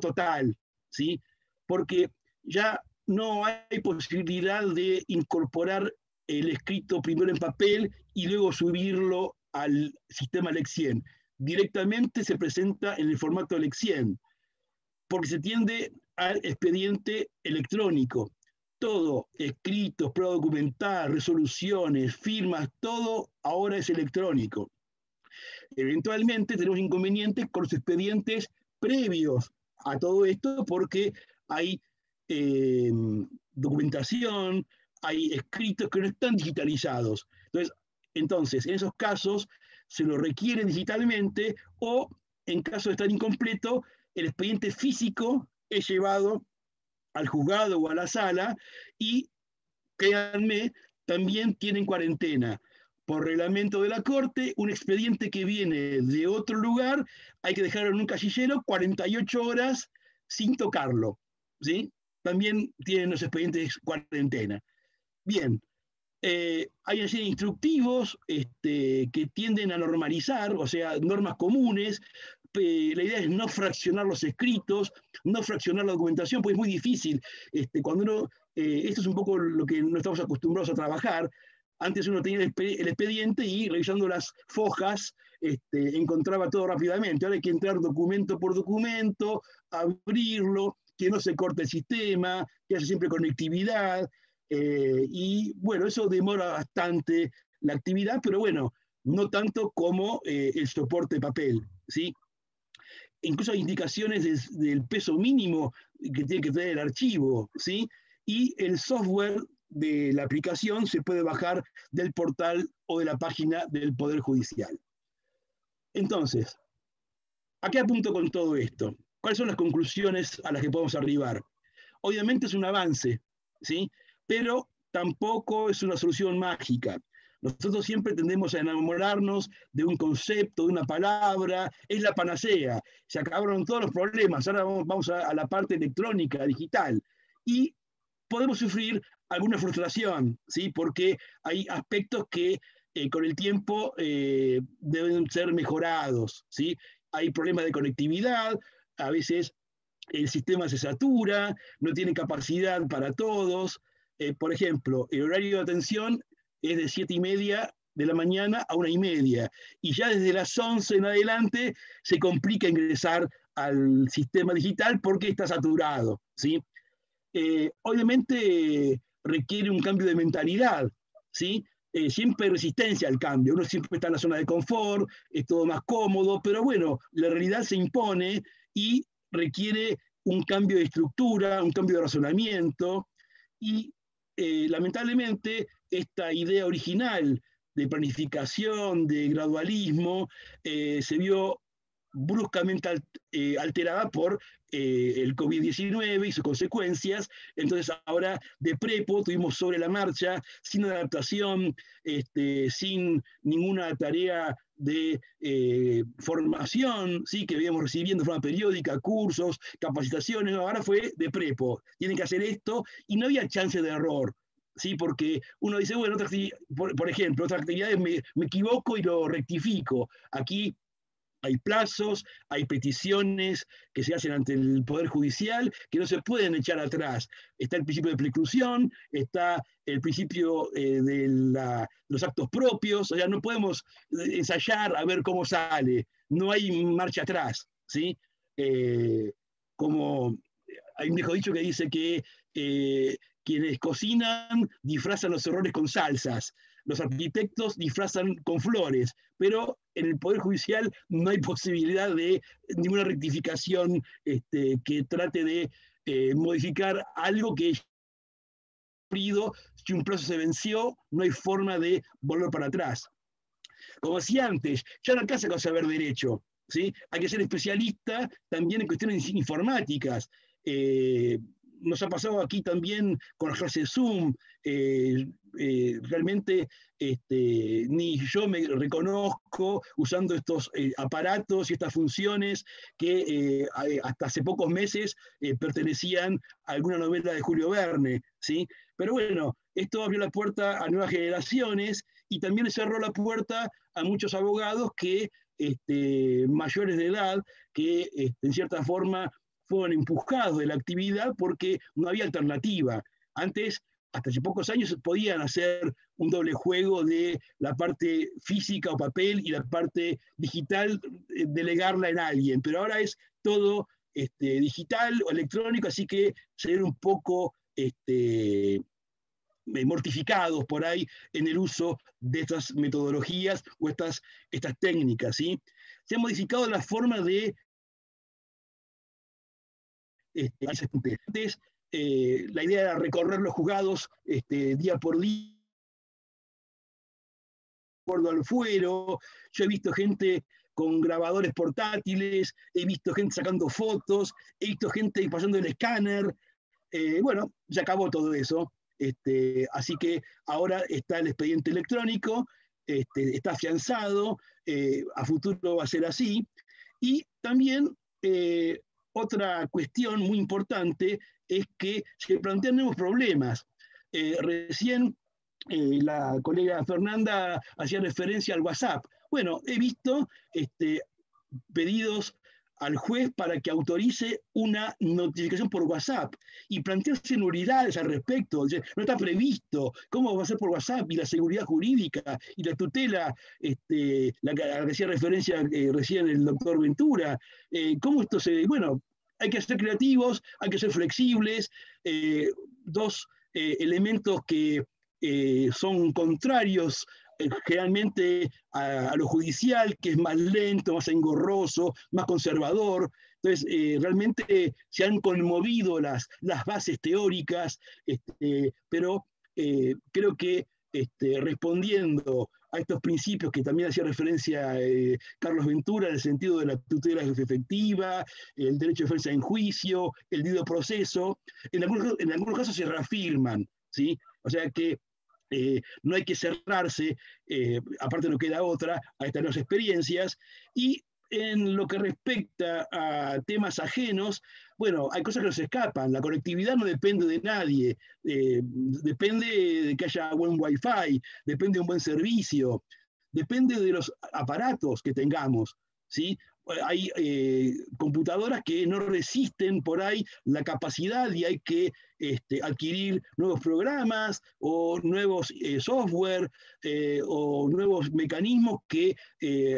total, ¿sí? Porque ya no hay posibilidad de incorporar el escrito primero en papel y luego subirlo al sistema LEC100. Directamente se presenta en el formato LEC100, porque se tiende al expediente electrónico. Todo, escritos, prueba documental, resoluciones, firmas, todo ahora es electrónico. Eventualmente tenemos inconvenientes con los expedientes previos a todo esto, porque hay documentación, hay escritos que no están digitalizados. Entonces, en esos casos se lo requiere digitalmente, o en caso de estar incompleto, el expediente físico es llevado al juzgado o a la sala y, créanme, también tienen cuarentena. Por reglamento de la Corte, un expediente que viene de otro lugar hay que dejarlo en un casillero 48 horas sin tocarlo, ¿sí? También tienen los expedientes cuarentena. Bien, hay una serie de instructivos que tienden a normalizar, o sea, normas comunes. La idea es no fraccionar los escritos, no fraccionar la documentación, porque es muy difícil. Cuando uno, esto es un poco lo que no estamos acostumbrados a trabajar. Antes uno tenía el expediente y revisando las fojas encontraba todo rápidamente. Ahora hay que entrar documento por documento, abrirlo, que no se corte el sistema, que haya siempre conectividad. Y bueno, eso demora bastante la actividad, pero bueno, no tanto como el soporte de papel, ¿sí? Incluso hay indicaciones del peso mínimo que tiene que tener el archivo, ¿sí? Y el software de la aplicación se puede bajar del portal o de la página del Poder Judicial. Entonces, ¿a qué apunto con todo esto? ¿Cuáles son las conclusiones a las que podemos arribar? Obviamente es un avance, ¿sí? Pero tampoco es una solución mágica. Nosotros siempre tendemos a enamorarnos de un concepto, de una palabra, es la panacea, se acabaron todos los problemas, ahora vamos a la parte electrónica, digital, y podemos sufrir alguna frustración, ¿sí? Porque hay aspectos que con el tiempo deben ser mejorados, ¿sí? Hay problemas de conectividad, a veces el sistema se satura, no tiene capacidad para todos. Por ejemplo, el horario de atención es de 7:30 de la mañana a 1:30, y ya desde las 11 en adelante se complica ingresar al sistema digital porque está saturado, ¿sí? Obviamente requiere un cambio de mentalidad, ¿sí? Siempre hay resistencia al cambio, uno siempre está en la zona de confort, es todo más cómodo, pero bueno, la realidad se impone y requiere un cambio de estructura, un cambio de razonamiento, y lamentablemente esta idea original de planificación, de gradualismo, se vio bruscamente alterada por el COVID-19 y sus consecuencias. Entonces ahora de prepo tuvimos sobre la marcha, sin adaptación, sin ninguna tarea de formación, ¿sí? Que veníamos recibiendo de forma periódica, cursos, capacitaciones. Ahora fue de prepo, tienen que hacer esto, y no había chance de error, ¿sí? Porque uno dice, bueno, por ejemplo, otras actividades me equivoco y lo rectifico. Aquí hay plazos, hay peticiones que se hacen ante el Poder Judicial que no se pueden echar atrás. Está el principio de preclusión, está el principio de los actos propios, o sea, no podemos ensayar a ver cómo sale, no hay marcha atrás, ¿sí? Como hay un viejo dicho que dice que quienes cocinan disfrazan los errores con salsas, los arquitectos disfrazan con flores, pero en el Poder Judicial no hay posibilidad de ninguna rectificación que trate de modificar algo que es cumplido. Si un plazo se venció, no hay forma de volver para atrás. Como decía antes, ya no alcanza con saber derecho, ¿sí? Hay que ser especialista también en cuestiones informáticas. Nos ha pasado aquí también con las clases Zoom. Realmente ni yo me reconozco usando estos aparatos y estas funciones que hasta hace pocos meses pertenecían a alguna novela de Julio Verne, ¿sí? Pero bueno, esto abrió la puerta a nuevas generaciones y también cerró la puerta a muchos abogados que mayores de edad, que en cierta forma fueron empujados de la actividad porque no había alternativa. Antes, hasta hace pocos años, podían hacer un doble juego de la parte física o papel y la parte digital, delegarla en alguien, pero ahora es todo digital o electrónico, así que ser un poco mortificados por ahí en el uso de estas metodologías o estas técnicas, ¿sí? Se ha modificado la forma de antes, la idea era recorrer los juzgados día por día, de acuerdo al fuero. Yo he visto gente con grabadores portátiles, he visto gente sacando fotos, he visto gente pasando el escáner. Bueno, ya acabó todo eso. Así que ahora está el expediente electrónico, está afianzado, a futuro va a ser así. Y también otra cuestión muy importante es que se plantean nuevos problemas. Recién la colega Fernanda hacía referencia al WhatsApp. Bueno, he visto pedidos al juez para que autorice una notificación por WhatsApp y plantearse nulidades al respecto. No está previsto. ¿Cómo va a ser por WhatsApp? Y la seguridad jurídica y la tutela, la que hacía referencia recién el doctor Ventura. ¿Cómo esto se...? Bueno, hay que ser creativos, hay que ser flexibles. Dos elementos que son contrarios generalmente a lo judicial, que es más lento, más engorroso, más conservador. Entonces, realmente se han conmovido las bases teóricas, pero creo que respondiendo a estos principios que también hacía referencia Carlos Ventura, en el sentido de la tutela efectiva, el derecho de defensa en juicio, el debido proceso, en algunos casos se reafirman, ¿sí? O sea que no hay que cerrarse, aparte no queda otra, a estas nuevas experiencias. Y en lo que respecta a temas ajenos, bueno, hay cosas que nos escapan. La conectividad no depende de nadie, depende de que haya buen wifi, depende de un buen servicio, depende de los aparatos que tengamos, ¿sí? Hay computadoras que no resisten por ahí la capacidad y hay que adquirir nuevos programas o nuevos software o nuevos mecanismos que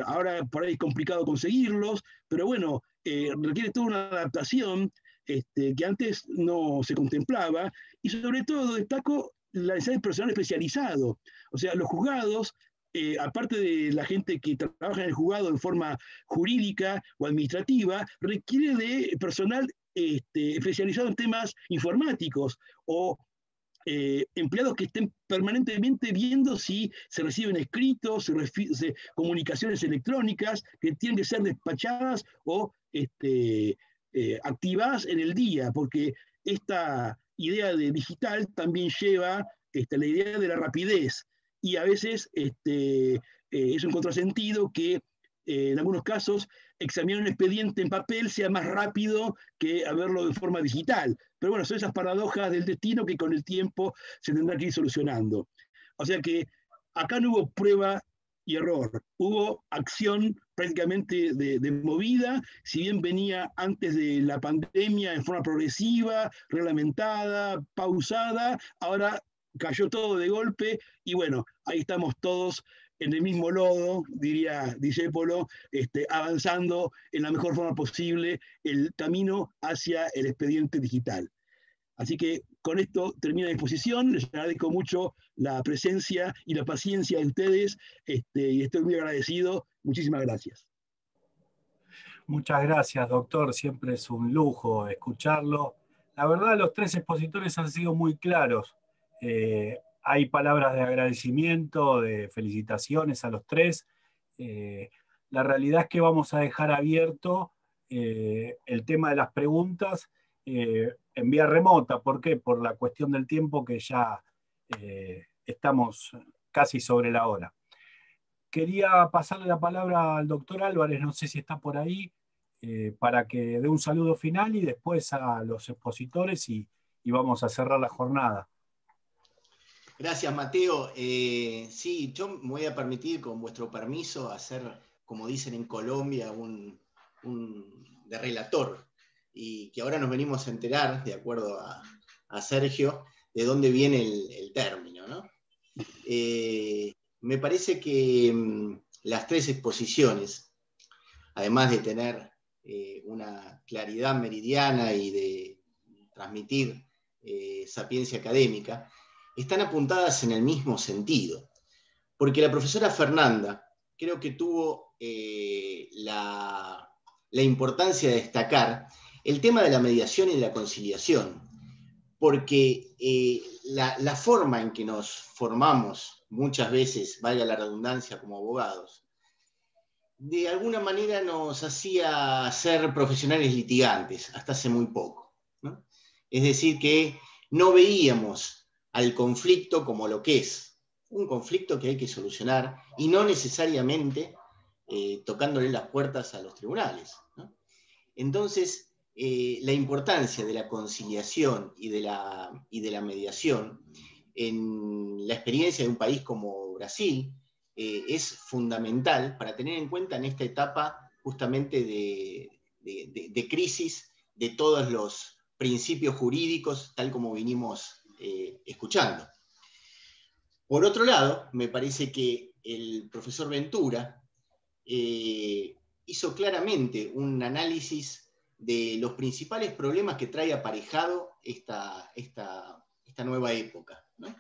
ahora por ahí es complicado conseguirlos, pero bueno, requiere toda una adaptación que antes no se contemplaba, y sobre todo destaco la necesidad de personal especializado. O sea, los juzgados, aparte de la gente que trabaja en el juzgado en forma jurídica o administrativa, requiere de personal especializado en temas informáticos o empleados que estén permanentemente viendo si se reciben escritos, comunicaciones electrónicas que tienen que ser despachadas o activadas en el día, porque esta idea de digital también lleva la idea de la rapidez, y a veces es un contrasentido que en algunos casos examinar un expediente en papel sea más rápido que haberlo de forma digital. Pero bueno, son esas paradojas del destino que con el tiempo se tendrán que ir solucionando. O sea que acá no hubo prueba y error, hubo acción prácticamente de movida, si bien venía antes de la pandemia en forma progresiva, reglamentada, pausada, ahora cayó todo de golpe y bueno, ahí estamos todos en el mismo lodo, diría Discépolo, avanzando en la mejor forma posible el camino hacia el expediente digital. Así que con esto termina la exposición. Les agradezco mucho la presencia y la paciencia de ustedes y estoy muy agradecido. Muchísimas gracias. Muchas gracias, doctor. Siempre es un lujo escucharlo. La verdad, los tres expositores han sido muy claros. Hay palabras de agradecimiento, de felicitaciones a los tres. La realidad es que vamos a dejar abierto el tema de las preguntas en vía remota. ¿Por qué? Por la cuestión del tiempo, que ya estamos casi sobre la hora. Quería pasarle la palabra al doctor Álvarez, no sé si está por ahí, para que dé un saludo final y después a los expositores y vamos a cerrar la jornada. Gracias, Mateo. Sí, yo me voy a permitir, con vuestro permiso, hacer, como dicen en Colombia, de relator. y que ahora nos venimos a enterar, de acuerdo a Sergio, de dónde viene el término, ¿no? Me parece que las tres exposiciones, además de tener una claridad meridiana y de transmitir sapiencia académica, están apuntadas en el mismo sentido. Porque la profesora Fernanda creo que tuvo la importancia de destacar el tema de la mediación y de la conciliación, porque la forma en que nos formamos muchas veces, valga la redundancia, como abogados, de alguna manera nos hacía ser profesionales litigantes, hasta hace muy poco, ¿no? Es decir, que no veíamos al conflicto como lo que es, un conflicto que hay que solucionar, y no necesariamente tocándole las puertas a los tribunales, ¿no? Entonces, la importancia de la conciliación y de la mediación en la experiencia de un país como Brasil es fundamental para tener en cuenta en esta etapa justamente de crisis de todos los principios jurídicos, tal como vinimos escuchando. Por otro lado, me parece que el profesor Ventura hizo claramente un análisis de los principales problemas que trae aparejado esta nueva época, ¿no?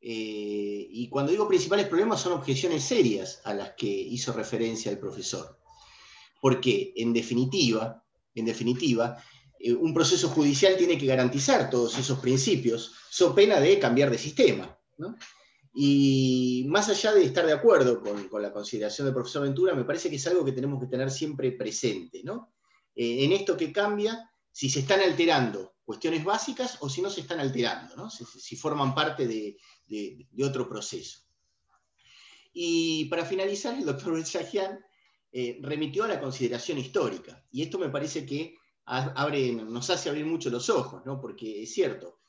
Y cuando digo principales problemas son objeciones serias a las que hizo referencia el profesor. Porque, en definitiva, un proceso judicial tiene que garantizar todos esos principios, so pena de cambiar de sistema, ¿no? Y más allá de estar de acuerdo con la consideración del profesor Ventura, me parece que es algo que tenemos que tener siempre presente, ¿no? En esto que cambia, si se están alterando cuestiones básicas o si no se están alterando, ¿no? Si forman parte de otro proceso. Y para finalizar, el doctor Benchajian remitió a la consideración histórica, y esto me parece que nos hace abrir mucho los ojos, ¿no? Porque es cierto,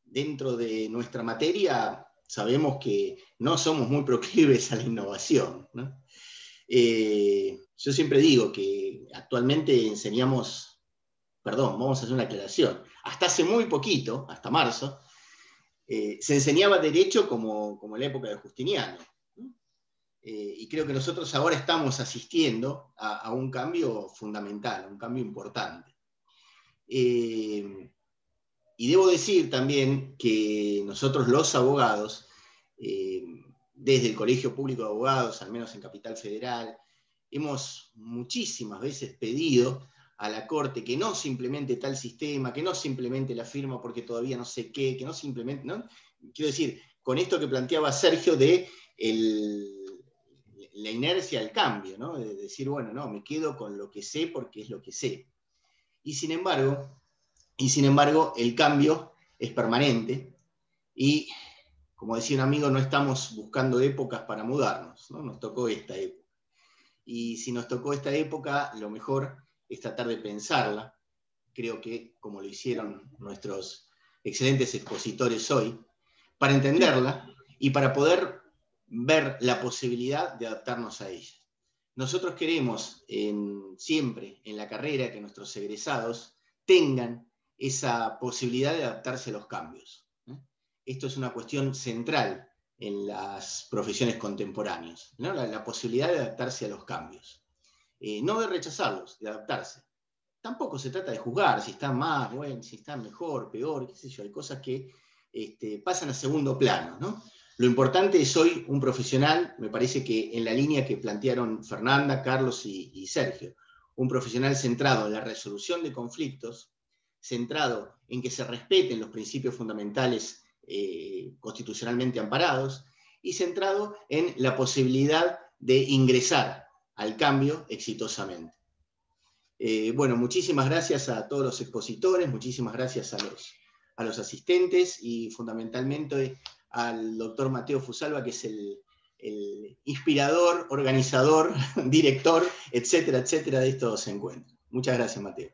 dentro de nuestra materia sabemos que no somos muy proclives a la innovación, ¿no? Yo siempre digo que actualmente enseñamos, vamos a hacer una aclaración, hasta hace muy poquito, hasta marzo, se enseñaba derecho como en la época de Justiniano, ¿no? Y creo que nosotros ahora estamos asistiendo a un cambio fundamental, a un cambio importante. Y debo decir también que nosotros los abogados, desde el Colegio Público de Abogados, al menos en Capital Federal, hemos muchísimas veces pedido a la Corte que no simplemente tal sistema, que no simplemente la firma porque todavía no sé qué, que no simplemente, ¿no? Quiero decir, con esto que planteaba Sergio de la inercia al cambio, ¿no? De decir, bueno, no, me quedo con lo que sé porque es lo que sé. Y sin embargo, el cambio es permanente y, como decía un amigo, no estamos buscando épocas para mudarnos, ¿no? Nos tocó esta época. Y si nos tocó esta época, lo mejor es tratar de pensarla. Creo que, como lo hicieron nuestros excelentes expositores hoy, para entenderla y para poder ver la posibilidad de adaptarnos a ella. Nosotros queremos siempre en la carrera que nuestros egresados tengan esa posibilidad de adaptarse a los cambios, ¿eh? Esto es una cuestión central en las profesiones contemporáneas, ¿no? La posibilidad de adaptarse a los cambios. No de rechazarlos, de adaptarse. Tampoco se trata de juzgar si están más, bueno, si están mejor, peor, qué sé yo, hay cosas que pasan a segundo plano, ¿no? Lo importante es hoy un profesional, me parece que en la línea que plantearon Fernanda, Carlos y Sergio, un profesional centrado en la resolución de conflictos, centrado en que se respeten los principios fundamentales constitucionalmente amparados y centrado en la posibilidad de ingresar al cambio exitosamente. Bueno, muchísimas gracias a todos los expositores, muchísimas gracias a los asistentes y fundamentalmente al doctor Mateo Fusalva, que es el inspirador, organizador, director, etcétera, etcétera, de estos encuentros. Muchas gracias, Mateo.